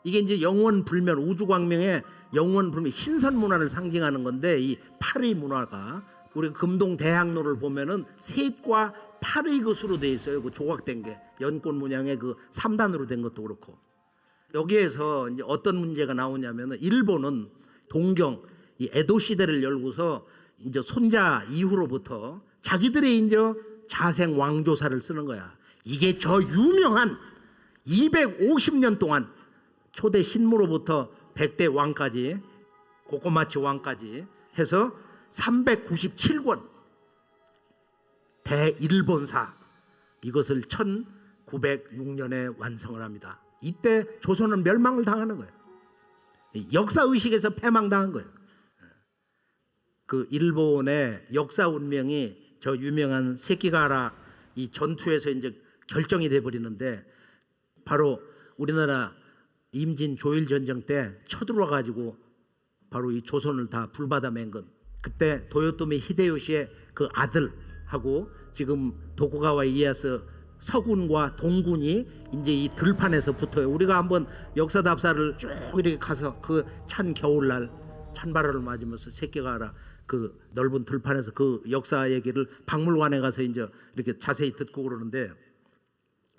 이게 이제 영원불멸, 우주광명의 영원불멸, 신선문화를 상징하는 건데 이 팔의 문화가 우리가 금동대학로를 보면은 셋과 팔의 것으로 되어 있어요. 그 조각된 게 연꽃 문양의 그 3단으로 된 것도 그렇고. 여기에서 이제 어떤 문제가 나오냐면은 일본은 동경 이 에도 시대를 열고서 이제 손자 이후로부터 자기들의 이제 자생 왕조사를 쓰는 거야. 이게 저 유명한 250년 동안 초대 신무로부터 100대 왕까지 고코마치 왕까지 해서 397권 대일본사 이것을 1906년에 완성을 합니다. 이때 조선은 멸망을 당하는 거예요. 역사의식에서 패망당한 거예요. 그 일본의 역사 운명이 저 유명한 세키가라 이 전투에서 이제 결정이 돼 버리는데 바로 우리나라 임진 조일 전쟁 때 쳐들어와 가지고 바로 이 조선을 다 불받아 맨 건 그때 도요토미 히데요시의 그 아들하고 지금 도쿠가와 이에야스 서군과 동군이 이제 이 들판에서 붙어요. 우리가 한번 역사답사를 쭉 이렇게 가서 그 찬 겨울날 찬바람을 맞으면서 세키가라 그 넓은 들판에서 그 역사 얘기를 박물관에 가서 이제 이렇게 자세히 듣고 그러는데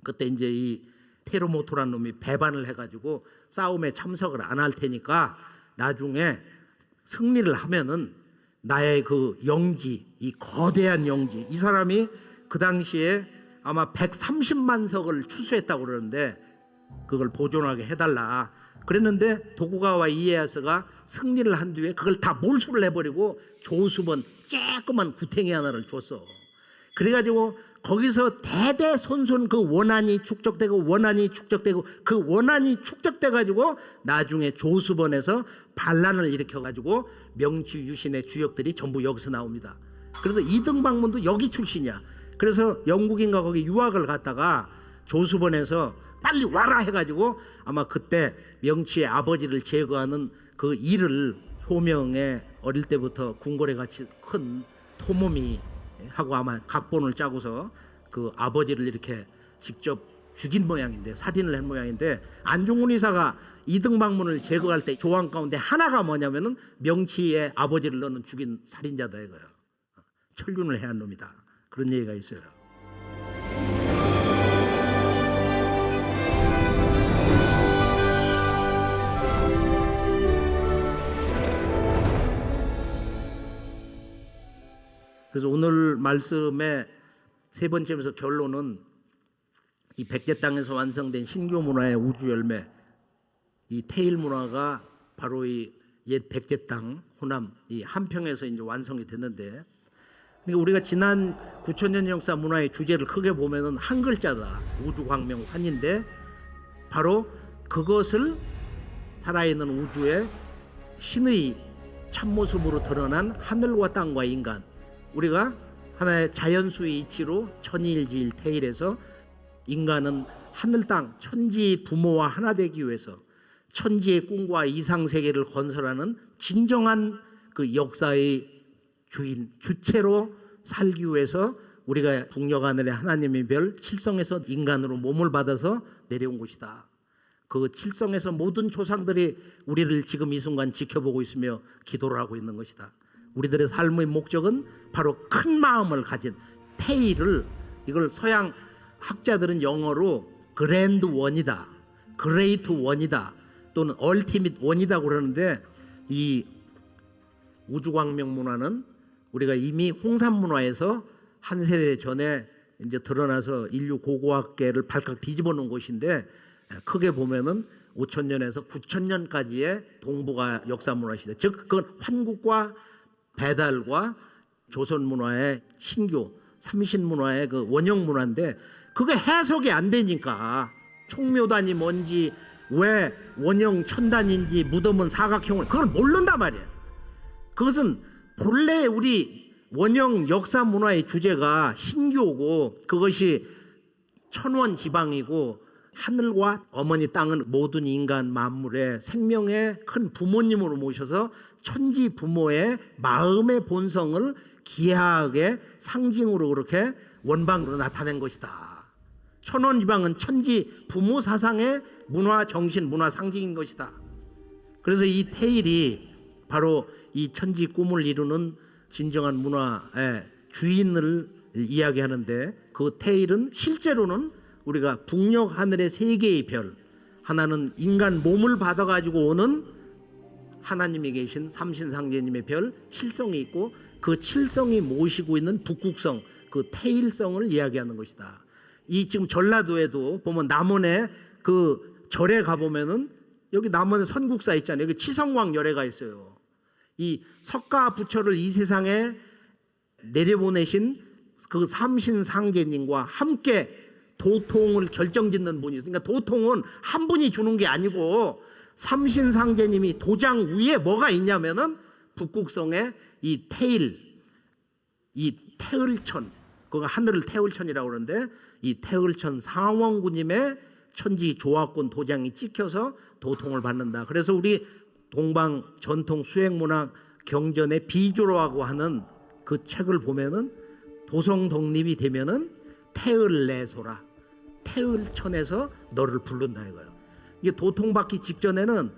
그때 이제 이 테로모토라는 놈이 배반을 해가지고 싸움에 참석을 안 할 테니까 나중에 승리를 하면은 나의 그 영지, 이 거대한 영지, 이 사람이 그 당시에 아마 130만 석을 추수했다고 그러는데 그걸 보존하게 해달라. 그랬는데 도쿠가와 이에야스가 승리를 한 뒤에 그걸 다 몰수를 해버리고 조수번 쬐끄만 구탱이 하나를 줬어. 그래가지고 거기서 대대손손 그 원한이 축적되고 원한이 축적되고 그 원한이 축적돼가지고 나중에 조수번에서 반란을 일으켜가지고 명치 유신의 주역들이 전부 여기서 나옵니다. 그래서 이등방문도 여기 출신이야. 그래서 영국인가 거기 유학을 갔다가 조수번에서 빨리 와라 해가지고 아마 그때 명치의 아버지를 제거하는 그 일을 효명에 어릴 때부터 궁궐에 같이 큰 토모미 하고 아마 각본을 짜고서 그 아버지를 이렇게 직접 죽인 모양인데 살인을 한 모양인데 안중근 의사가 이등방문을 제거할 때 조항 가운데 하나가 뭐냐면은 명치의 아버지를 너는 죽인 살인자다 이거예요. 천륜을 해한 놈이다. 그런 얘기가 있어요. 그래서 오늘 말씀의 세 번째면서 결론은 이 백제 땅에서 완성된 신교 문화의 우주 열매, 이 태일 문화가 바로 이 옛 백제 땅 호남 이 한평에서 이제 완성이 됐는데, 그러니까 우리가 지난 9,000년 역사 문화의 주제를 크게 보면은 한 글자다. 우주광명 환인데 바로 그것을 살아있는 우주의 신의 참모습으로 드러난 하늘과 땅과 인간, 우리가 하나의 자연수의 이치로 천일지일 태일에서 인간은 하늘 땅 천지 부모와 하나 되기 위해서 천지의 꿈과 이상세계를 건설하는 진정한 그 역사의 주인 주체로 살기 위해서 우리가 북녘 하늘의 하나님의 별 칠성에서 인간으로 몸을 받아서 내려온 것이다. 그 칠성에서 모든 조상들이 우리를 지금 이 순간 지켜보고 있으며 기도를 하고 있는 것이다. 우리들의 삶의 목적은 바로 큰 마음을 가진 태일을, 이걸 서양 학자들은 영어로 그랜드 원이다, 그레이트 원이다, 또는 얼티밋 원이다 그러는데, 이 우주광명 문화는 우리가 이미 홍산 문화에서 한 세대 전에 이제 드러나서 인류 고고학계를 발칵 뒤집어 놓은 곳인데, 크게 보면은 5,000년에서 9,000년까지의 동북아 역사 문화 시대, 즉 그건 환국과 배달과 조선 문화의 신교 삼신 문화의 그 원형 문화인데, 그게 해석이 안 되니까 총묘단이 뭔지, 왜 원형 천단인지, 무덤은 사각형을, 그걸 모른단 말이에요. 그것은 본래 우리 원형 역사 문화의 주제가 신교고, 그것이 천원 지방이고, 하늘과 어머니 땅은 모든 인간 만물의 생명의 큰 부모님으로 모셔서 천지 부모의 마음의 본성을 기하게 상징으로 그렇게 원방으로 나타낸 것이다. 천원 지방은 천지 부모 사상의 문화 정신, 문화 상징인 것이다. 그래서 이 태일이 바로 이 천지 꿈을 이루는 진정한 문화의 주인을 이야기하는데, 그 태일은 실제로는 우리가 북녘 하늘의 세 개의 별, 하나는 인간 몸을 받아가지고 오는 하나님이 계신 삼신상제님의 별 칠성이 있고, 그 칠성이 모시고 있는 북극성, 그 태일성을 이야기하는 것이다. 이 지금 전라도에도 보면 남원에 그 절에 가보면은, 여기 남원에 선국사 있잖아요. 여기 치성왕 열애가 있어요. 이 석가 부처를 이 세상에 내려보내신 그 삼신상제님과 함께 도통을 결정짓는 분이 있어요. 그러니까 도통은 한 분이 주는 게 아니고, 삼신상제님이 도장 위에 뭐가 있냐면은 북극성에 이 태일, 이 태을천, 그거 하늘을 태을천이라고 그러는데, 이 태을천 상원구님의 천지 조합권 도장이 찍혀서 도통을 받는다. 그래서 우리 동방 전통 수행문화 경전의 비조로하고 하는 그 책을 보면은 도성 독립이 되면은 태을내소라, 태을천에서 너를 부른다 이거예요. 이게 도통받기 직전에는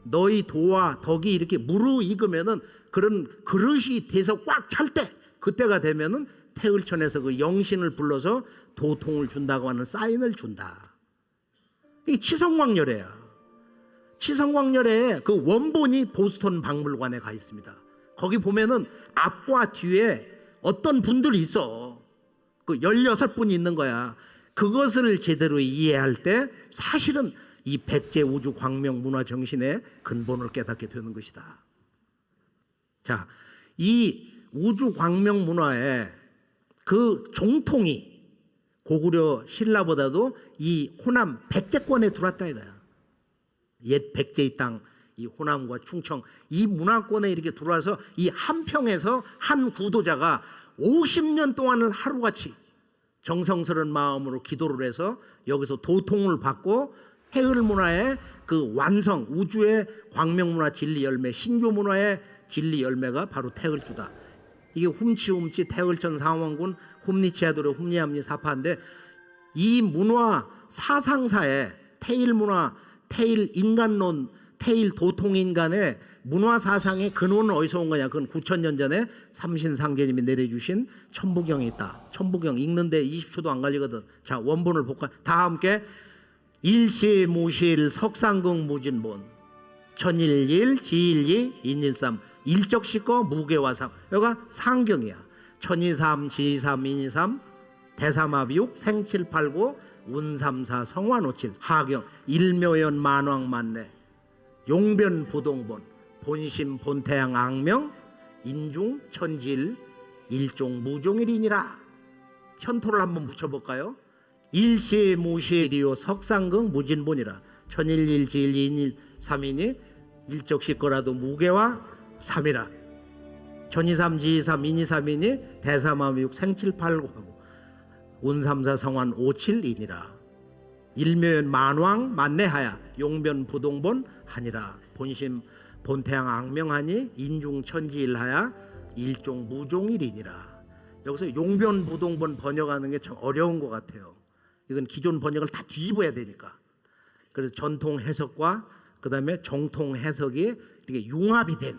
너희 도와 덕이 이렇게 무르익으면은, 그런 그릇이 돼서 꽉 찰 때, 그때가 되면은 태을천에서 그 영신을 불러서 도통을 준다고 하는 사인을 준다. 이게 치성왕열애야. 치성왕열애의 그 원본이 보스턴 박물관에 가 있습니다. 거기 보면은 앞과 뒤에 어떤 분들이 있어. 그 16분이 있는 거야. 그것을 제대로 이해할 때 사실은 이 백제 우주 광명 문화 정신의 근본을 깨닫게 되는 것이다. 자, 이 우주 광명 문화의 그 종통이 고구려 신라보다도 이 호남 백제권에 들어왔다 이거야. 옛 백제의 땅, 이 호남과 충청, 이 문화권에 이렇게 들어와서 이 한평에서 한 구도자가 50년 동안을 하루같이 정성스러운 마음으로 기도를 해서 여기서 도통을 받고, 해을 문화의 그 완성, 우주의 광명문화 진리 열매, 신교 문화의 진리 열매가 바로 태을주다. 이게 훔치훔치 태을천 상원군 훔리치하도록 훔리함리 사파인데, 이 문화 사상사에 태일 문화, 태일 인간론, 태일 도통인간의 문화 사상의 근원은 어디서 온 거냐? 그건 9,000년 전에 삼신상제님이 내려주신 천부경이 있다. 천부경 읽는데 20초도 안 걸리거든. 자, 원본을 볼까? 다 함께 일시무실 석상극 무진본 천일일 지일이 인일삼 일적시거 무게와삼. 여기가 상경이야. 천이삼 지이삼 인이삼 대삼합육 생칠팔구 운삼사 성화노칠 하경 일묘연 만왕만내 용변 부동본 본심 본태양 악명 인중 천질 일종 무종일이니라. 현토를 한번 붙여볼까요? 일시무실이요 석상극 무진본이라. 천일일지일 인일 삼이니 일적시거라도 무게와 삼이라. 천이삼 지이삼 인이삼이니 대삼함육 생칠팔구 하고 운삼사 성환 오칠이니라. 일묘연 만왕 만내하야 용변 부동본 하니라. 본심 본태양 악명하니 인중 천지일하야 일종 무종일이니라. 여기서 용변 부동본 번역하는 게 참 어려운 것 같아요. 이건 기존 번역을 다 뒤집어야 되니까. 그래서 전통 해석과 그 다음에 정통 해석이 이렇게 융합이 된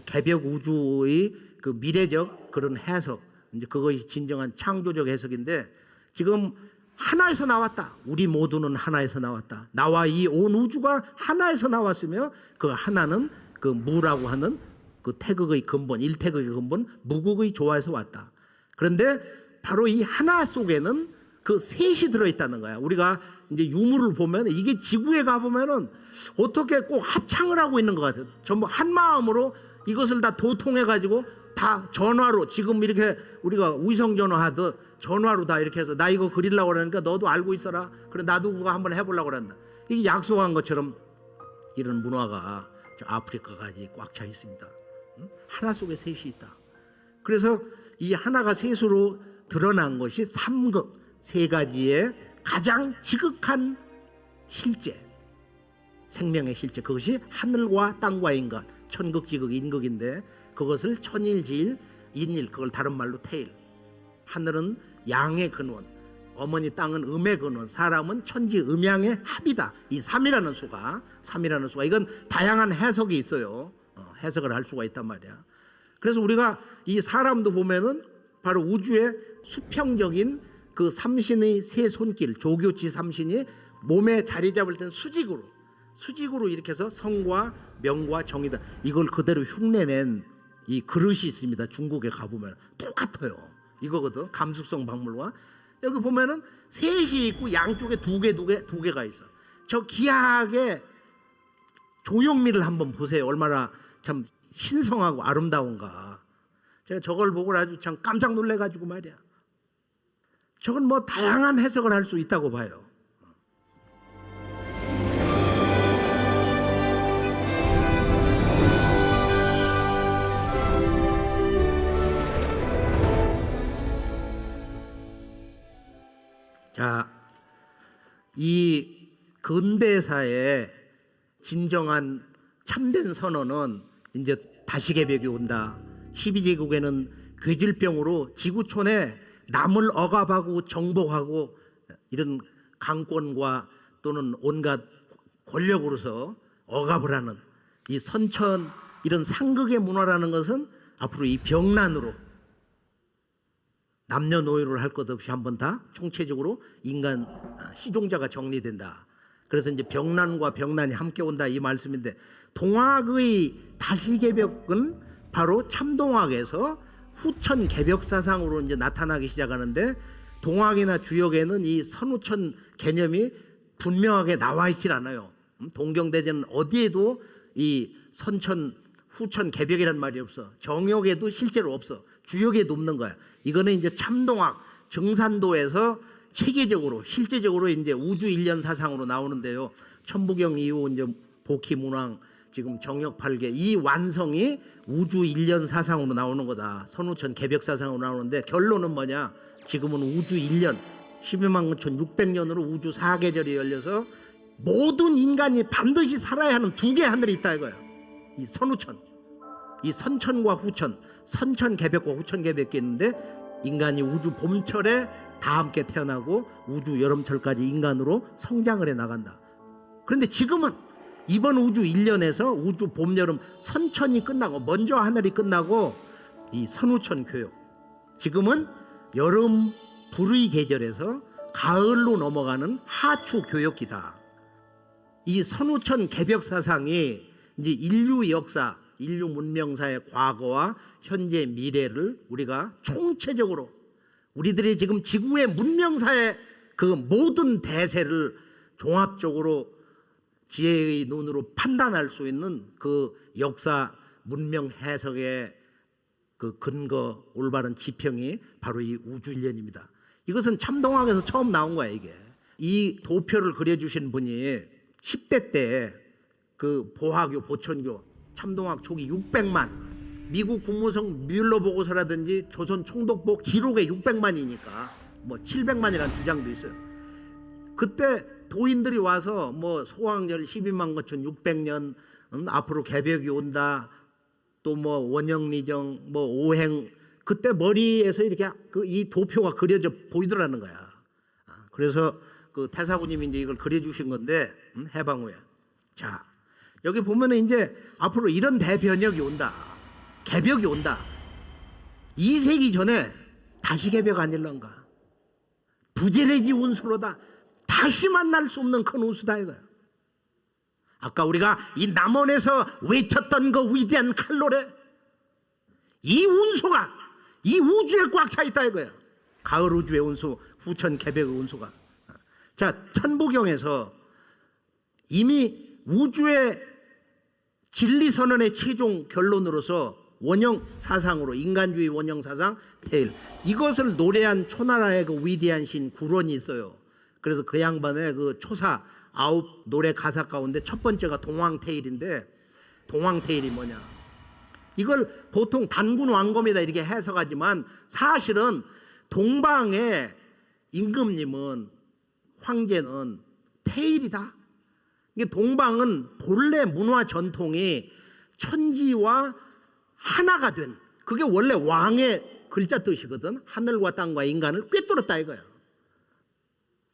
개벽 우주의 그 미래적 그런 해석, 이제 그것이 진정한 창조적 해석인데, 지금 하나에서 나왔다. 우리 모두는 하나에서 나왔다. 나와 이 온 우주가 하나에서 나왔으며 그 하나는 그 무라고 하는 그 태극의 근본, 일태극의 근본, 무극의 조화에서 왔다. 그런데 바로 이 하나 속에는 그 셋이 들어있다는 거야. 우리가 이제 유물을 보면 이게 지구에 가보면은 어떻게 꼭 합창을 하고 있는 것 같아요. 전부 한 마음으로 이것을 다 도통해가지고 다 전화로, 지금 이렇게 우리가 위성 전화하듯 전화로 다 이렇게 해서 나 이거 그리려고 그러니까 너도 알고 있어라. 그래 나도 그거 한번 해보려고 그런다. 이게 약속한 것처럼 이런 문화가 저 아프리카까지 꽉 차 있습니다. 하나 속에 셋이 있다. 그래서 이 하나가 셋으로 드러난 것이 삼극, 세 가지의 가장 지극한 실제, 생명의 실제, 그것이 하늘과 땅과 인간, 천극지극 인극인데 그것을 천일지일 인일, 그걸 다른 말로 태일. 하늘은 양의 근원, 어머니 땅은 음의 근원, 사람은 천지 음양의 합이다. 이 삼이라는 수가 이건 다양한 해석이 있어요. 해석을 할 수가 있단 말이야. 그래서 우리가 이 사람도 보면은 바로 우주의 수평적인 그 삼신의 세 손길, 조교치 삼신이 몸에 자리 잡을 때는 수직으로 이렇게 해서 성과 명과 정이다. 이걸 그대로 흉내낸 이 그릇이 있습니다. 중국에 가보면 똑같아요. 이거거든. 감숙성 박물관. 여기 보면은 셋이 있고 양쪽에 두 개가 있어. 저 기하학의 조형미를 한번 보세요. 얼마나 참 신성하고 아름다운가. 제가 저걸 보고 아주 참 깜짝 놀래가지고 말이야. 저건 뭐 다양한 해석을 할 수 있다고 봐요. 자, 이 근대사의 진정한 참된 선언은 이제 다시개벽이 온다. 12제국에는 괴질병으로 지구촌에 남을 억압하고 정복하고 이런 강권과 또는 온갖 권력으로서 억압을 하는 이 선천, 이런 상극의 문화라는 것은 앞으로 이 병난으로 남녀노소를 할 것 없이 한번 다 총체적으로 인간 시종자가 정리된다. 그래서 이제 병난과 병난이 함께 온다 이 말씀인데, 동학의 다시개벽은 바로 참동학에서 후천 개벽 사상으로 이제 나타나기 시작하는데, 동학이나 주역에는 이 선후천 개념이 분명하게 나와 있질 않아요. 동경대제는 어디에도 이 선천 후천 개벽이란 말이 없어. 정역에도 실제로 없어. 주역에도 없는 거야. 이거는 이제 참동학 정산도에서 체계적으로 실제적으로 이제 우주 일련 사상으로 나오는데요. 천부경 이후 이제 복희문왕 지금 정역 8개 이 완성이 우주 일련 사상으로 나오는 거다. 선후천 개벽 사상으로 나오는데 결론은 뭐냐? 지금은 우주 일련 12만 9,600년으로 우주 4계절이 열려서 모든 인간이 반드시 살아야 하는 두 개의 하늘이 있다 이거야. 이 선후천, 이 선천과 후천, 선천 개벽과 후천 개벽이 있는데 인간이 우주 봄철에 다 함께 태어나고 우주 여름철까지 인간으로 성장을 해 나간다. 그런데 지금은 이번 우주 1년에서 우주 봄, 여름 선천이 끝나고 먼저 하늘이 끝나고 이 선우천 교육, 지금은 여름 불의 계절에서 가을로 넘어가는 하추 교역기다. 이 선우천 개벽 사상이 이제 인류 역사, 인류 문명사의 과거와 현재 미래를 우리가 총체적으로 우리들이 지금 지구의 문명사의 그 모든 대세를 종합적으로 지혜의 눈으로 판단할 수 있는 그 역사 문명 해석의 그 근거, 올바른 지평이 바로 이 우주일련입니다. 이것은 참동학에서 처음 나온 거야. 이게 이 도표를 그려주신 분이 10대 때 그 보화교, 보천교, 참동학 초기 600만, 미국 국무성 뮬러 보고서라든지 조선 총독복 기록에 600만이니까 뭐 700만이라는 주장도 있어요. 그때 도인들이 와서 뭐 소왕절 12만 거춘 600년, 앞으로 개벽이 온다, 또 뭐 원영리정, 뭐 오행, 그때 머리에서 이렇게 그 이 도표가 그려져 보이더라는 거야. 그래서 그 태사구님이 이제 이걸 그려주신 건데, 해방 후에. 자, 여기 보면은 이제 앞으로 이런 대변혁이 온다, 개벽이 온다. 2세기 전에 다시 개벽 아닐런가? 부재래지 운수로다. 다시 만날 수 없는 큰 운수다 이거야. 아까 우리가 이 남원에서 외쳤던 그 위대한 칼로레, 이 운수가 이 우주에 꽉 차 있다 이거야. 가을 우주의 운수, 후천 개벽의 운수가. 자, 천부경에서 이미 우주의 진리선언의 최종 결론으로서 원형 사상으로, 인간주의 원형 사상 테일, 이것을 노래한 초나라의 그 위대한 신 구론이 있어요. 그래서 그 양반의 그 초사 9 노래 가사 가운데 첫 번째가 동황테일인데, 동황테일이 뭐냐, 이걸 보통 단군 왕검이다 이렇게 해석하지만 사실은 동방의 임금님은, 황제는 테일이다. 이게 동방은 본래 문화 전통이 천지와 하나가 된, 그게 원래 왕의 글자 뜻이거든. 하늘과 땅과 인간을 꿰뚫었다 이거야.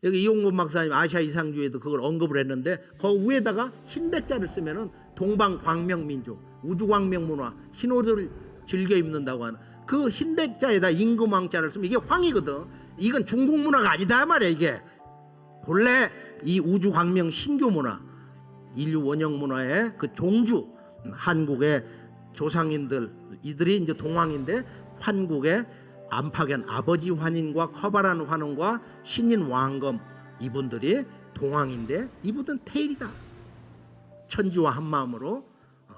여기 이용곤 박사님 아시아 이상주의에도 그걸 언급을 했는데, 그 위에다가 흰백자를 쓰면은 동방 광명민족, 우주광명문화, 흰옷을 즐겨 입는다고 하는 그 흰백자에다 임금왕자를 쓰면 이게 황이거든. 이건 중국 문화가 아니다 말이야. 이게 본래 이 우주광명 신교문화, 인류 원형 문화의 그 종주, 한국의 조상인들, 이들이 이제 동왕인데, 환국의 안팎엔 아버지 환인과 커바란 환원과 신인 왕검, 이분들이 동왕인데 이분은 테일이다. 천지와 한마음으로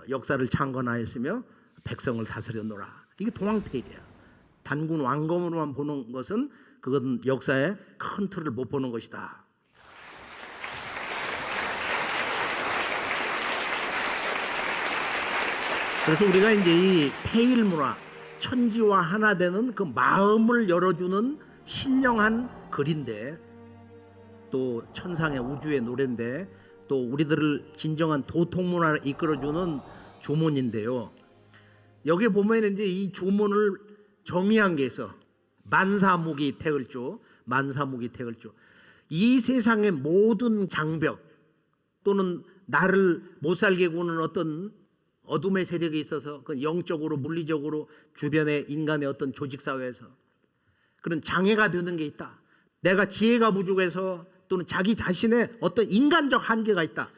역사를 창건하였으며 백성을 다스렸노라. 이게 동왕테일이야. 단군 왕검으로만 보는 것은 그건 역사의 큰 틀을 못 보는 것이다. 그래서 우리가 이제 이 테일 문화, 천지와 하나 되는 그 마음을 열어주는 신령한 글인데, 또 천상의 우주의 노래인데, 또 우리들을 진정한 도통 문화를 이끌어주는 주문인데요. 여기 보면 이제 이 주문을 정의한 게 있어. 만사무기 태을주, 만사무기 태을주. 이 세상의 모든 장벽 또는 나를 못 살게 구는 어떤 어둠의 세력이 있어서, 그 영적으로 물리적으로 주변의 인간의 어떤 조직사회에서 그런 장애가 되는 게 있다. 내가 지혜가 부족해서 또는 자기 자신의 어떤 인간적 한계가 있다.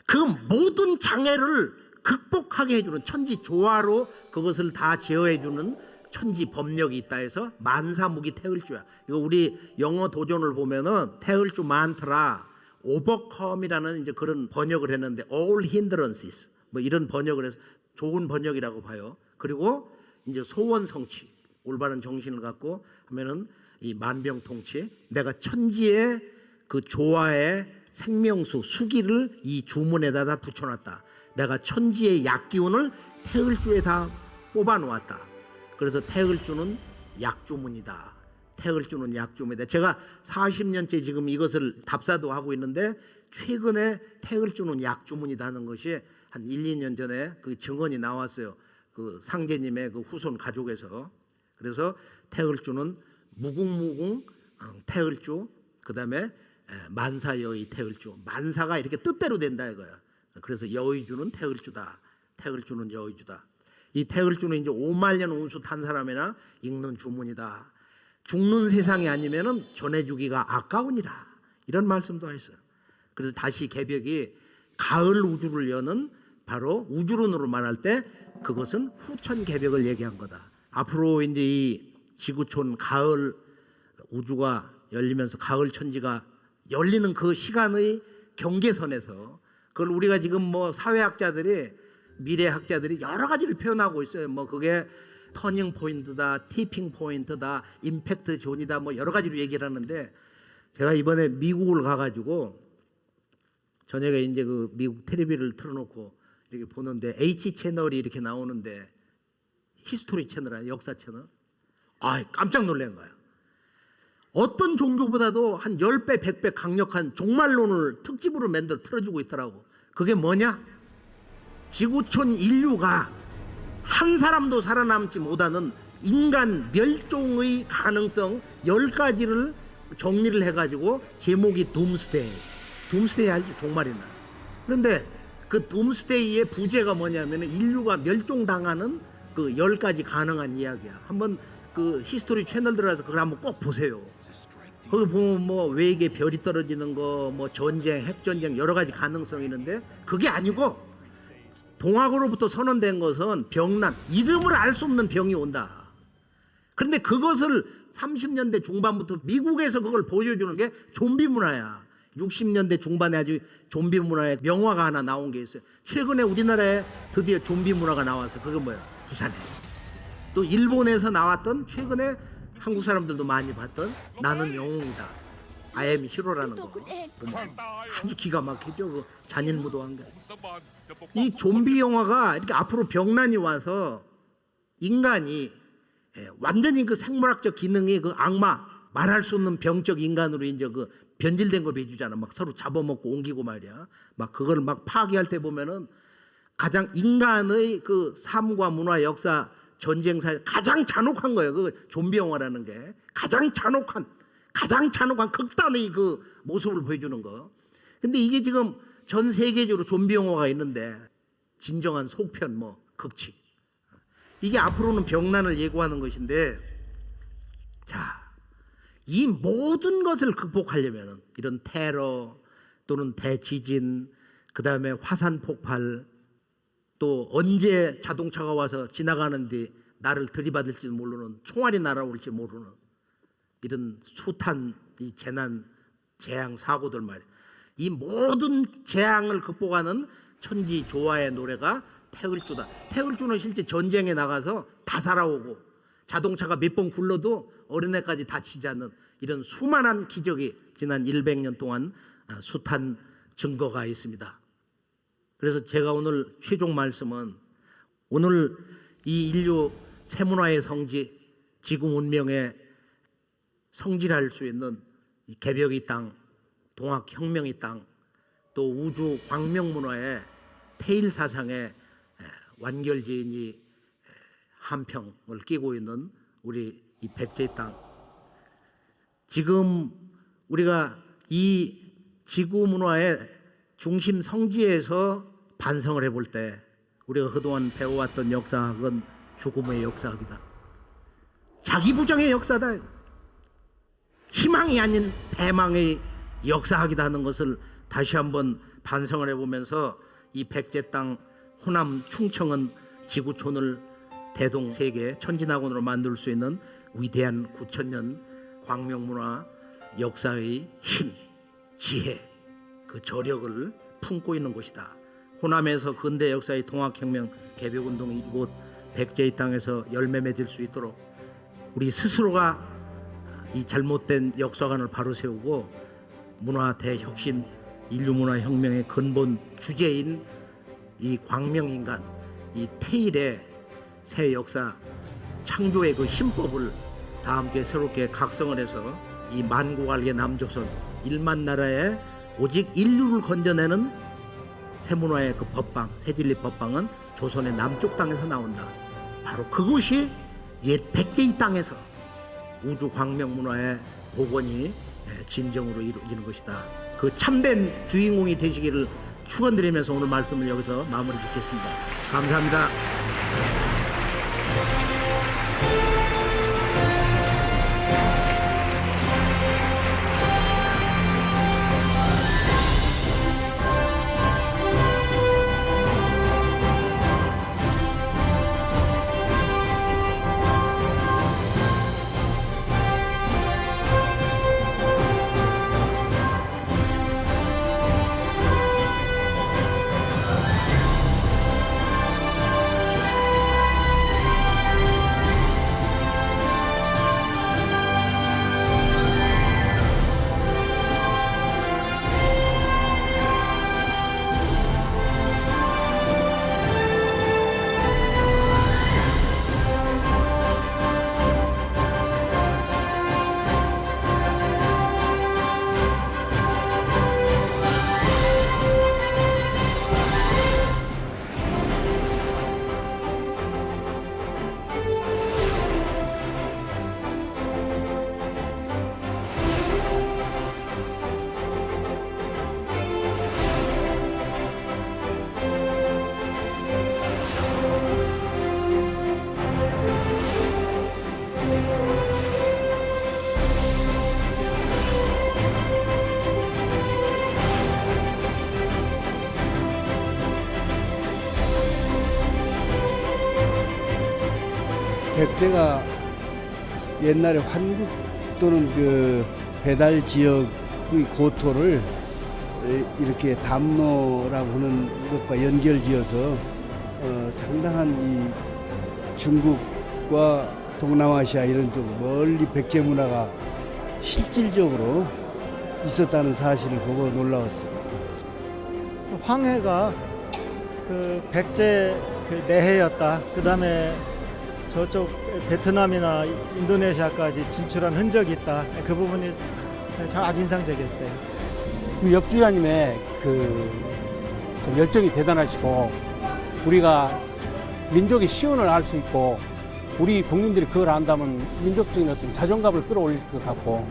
그 모든 장애를 극복하게 해주는 천지 조화로 그것을 다 제어해주는 천지 법력이 있다 해서 만사무기 태을주야. 이거 우리 영어 도전을 보면은 태을주 만트라 오버컴이라는 이제 그런 번역을 했는데, all hindrances 뭐 이런 번역을 해서 좋은 번역이라고 봐요. 그리고 이제 소원 성취, 올바른 정신을 갖고 하면은 이 만병통치, 내가 천지의 그 조화의 생명수 수기를 이 주문에다 다 붙여놨다. 내가 천지의 약기운을 태을주에 다 뽑아놓았다. 그래서 태을주는 약주문이다. 태을주는 약주문이다. 제가 40년째 지금 이것을 답사도 하고 있는데, 최근에 태을주는 약주문이다 하는 것이 한 1, 2년 전에 그 증언이 나왔어요. 그 상제님의 그 후손 가족에서. 그래서 태을주는 무궁무궁 태을주, 그 다음에 만사여의 태을주. 만사가 이렇게 뜻대로 된다 이거야. 그래서 여의주는 태을주다. 태을주는 여의주다. 이 태을주는 이제 5만 년 운수 탄 사람이나 읽는 주문이다. 죽는 세상이 아니면은 전해주기가 아까우니라. 이런 말씀도 했어요. 그래서 다시 개벽이 가을 우주를 여는 바로 우주론으로 말할 때 그것은 후천 개벽을 얘기한 거다. 앞으로 이제 이 지구촌 가을 우주가 열리면서 가을 천지가 열리는 그 시간의 경계선에서 그걸 우리가 지금 뭐 사회학자들이 미래학자들이 여러 가지로 표현하고 있어요. 뭐 그게 터닝 포인트다, 티핑 포인트다, 임팩트 존이다, 뭐 여러 가지로 얘기를 하는데 제가 이번에 미국을 가가지고 저녁에 이제 그 미국 텔레비를 틀어놓고 이렇게 보는데 H 채널이 이렇게 나오는데 히스토리 채널 아니에요, 역사 채널. 아, 깜짝 놀란 거예요. 어떤 종교보다도 한 10배, 100배 강력한 종말론을 특집으로 만들어 틀어주고 있더라고. 그게 뭐냐? 지구촌 인류가 한 사람도 살아남지 못하는 인간 멸종의 가능성 10가지를 정리를 해가지고 제목이 둠스데이. 둠스데이 알죠? 종말이나. 그런데 그 둠스데이의 부제가 뭐냐면 인류가 멸종당하는 그 10가지 가능한 이야기야. 한번 그 히스토리 채널 들어가서 그걸 한번 꼭 보세요. 거기 보면 뭐 외계 별이 떨어지는 거, 뭐 전쟁, 핵전쟁 여러 가지 가능성이 있는데 그게 아니고 동학으로부터 선언된 것은 병난, 이름을 알 수 없는 병이 온다. 그런데 그것을 30년대 중반부터 미국에서 그걸 보여주는 게 좀비 문화야. 60년대 중반에 아주 좀비 문화의 명화가 하나 나온 게 있어요. 최근에 우리나라에 드디어 좀비 문화가 나와서 그게 뭐야? 부산에. 또 일본에서 나왔던 최근에 한국 사람들도 많이 봤던 나는 영웅이다. I am hero라는 거. 아주 기가 막히죠. 그 잔인무도한 게. 이 좀비 영화가 이렇게 앞으로 병난이 와서 인간이 완전히 그 생물학적 기능이 그 악마, 말할 수 없는 병적 인간으로 이제 그 변질된 거 배주잖아. 막 서로 잡아먹고 옮기고 말이야. 막 그걸 막 파괴할 때 보면은 가장 인간의 그 삶과 문화, 역사, 전쟁사에 가장 잔혹한 거예요. 그 좀비 영화라는 게 가장 잔혹한 극단의 그 모습을 보여주는 거. 근데 이게 지금 전 세계적으로 좀비 영화가 있는데 진정한 속편, 뭐 극치. 이게 앞으로는 병난을 예고하는 것인데, 자, 이 모든 것을 극복하려면 이런 테러 또는 대지진, 그 다음에 화산 폭발, 또 언제 자동차가 와서 지나가는데 나를 들이받을지 모르는, 총알이 날아올지 모르는 이런 숱한 이 재난, 재앙, 사고들 말이에요. 이 모든 재앙을 극복하는 천지 조화의 노래가 태을주다. 태을주는 실제 전쟁에 나가서 다 살아오고 자동차가 몇 번 굴러도 어린애까지 다치지 않는 이런 수많은 기적이 지난 100년 동안 숱한 증거가 있습니다. 그래서 제가 오늘 최종 말씀은 오늘 이 인류 세문화의 성지, 지구 문명의 성질할 수 있는 이 개벽의 땅, 동학혁명의 땅, 또 우주 광명문화의 태일사상의 완결지인이 한평을 끼고 있는 우리 이 백제의 땅. 지금 우리가 이 지구 문화의 중심 성지에서 반성을 해볼 때 우리가 그동안 배워왔던 역사학은 죽음의 역사학이다. 자기 부정의 역사다. 희망이 아닌 패망의 역사학이다 하는 것을 다시 한번 반성을 해보면서 이 백제 땅 호남 충청은 지구촌을 대동세계 천진학원으로 만들 수 있는 위대한 9,000년 광명문화 역사의 힘, 지혜, 그 저력을 품고 있는 곳이다. 호남에서 근대 역사의 통합혁명 개벽운동이 이곳 백제의 땅에서 열매 맺을 수 있도록 우리 스스로가 이 잘못된 역사관을 바로 세우고 문화 대혁신, 인류문화혁명의 근본 주제인 이 광명인간, 이 태일의 새 역사 창조의 그 힘법을 다 함께 새롭게 각성을 해서 이 만국알게 남조선 1만 나라에 오직 인류를 건져내는 새문화의 그 법방, 새진리 법방은 조선의 남쪽 땅에서 나온다. 바로 그곳이 옛 백제의 땅에서 우주 광명 문화의 복원이 진정으로 이루어지는 것이다. 그 참된 주인공이 되시기를 축원드리면서 오늘 말씀을 여기서 마무리 짓겠습니다. 감사합니다. 백제가 옛날에 환국 또는 그 배달 지역의 고토를 이렇게 담로라고 하는 것과 연결지어서 상당한 이 중국과 동남아시아 이런 쪽 멀리 백제 문화가 실질적으로 있었다는 사실을 보고 놀라웠습니다. 황해가 그 백제 그 내해였다. 그다음에 저쪽 베트남이나 인도네시아까지 진출한 흔적이 있다. 그 부분이 아주 인상적이었어요. 그 역주자님의 좀 열정이 대단하시고 우리가 민족의 시운을 알 수 있고 우리 국민들이 그걸 안다면 민족적인 어떤 자존감을 끌어올릴 것 같고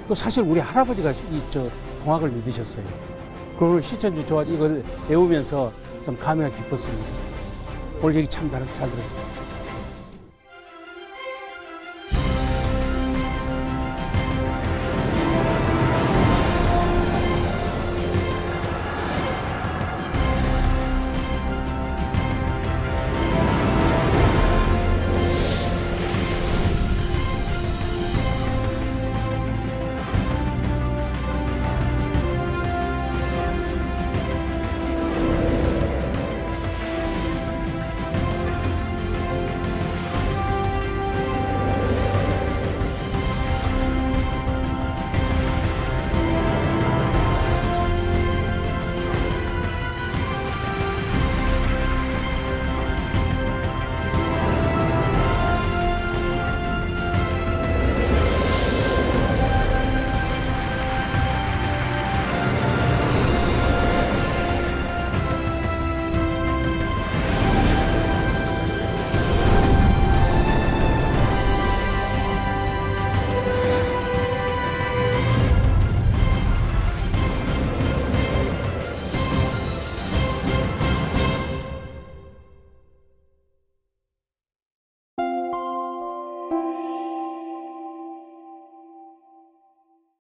또 사실 우리 할아버지가 동학을 믿으셨어요. 그걸 시천주 좋아 이걸 배우면서 좀 감회가 깊었습니다. 오늘 얘기 참 잘 들었습니다.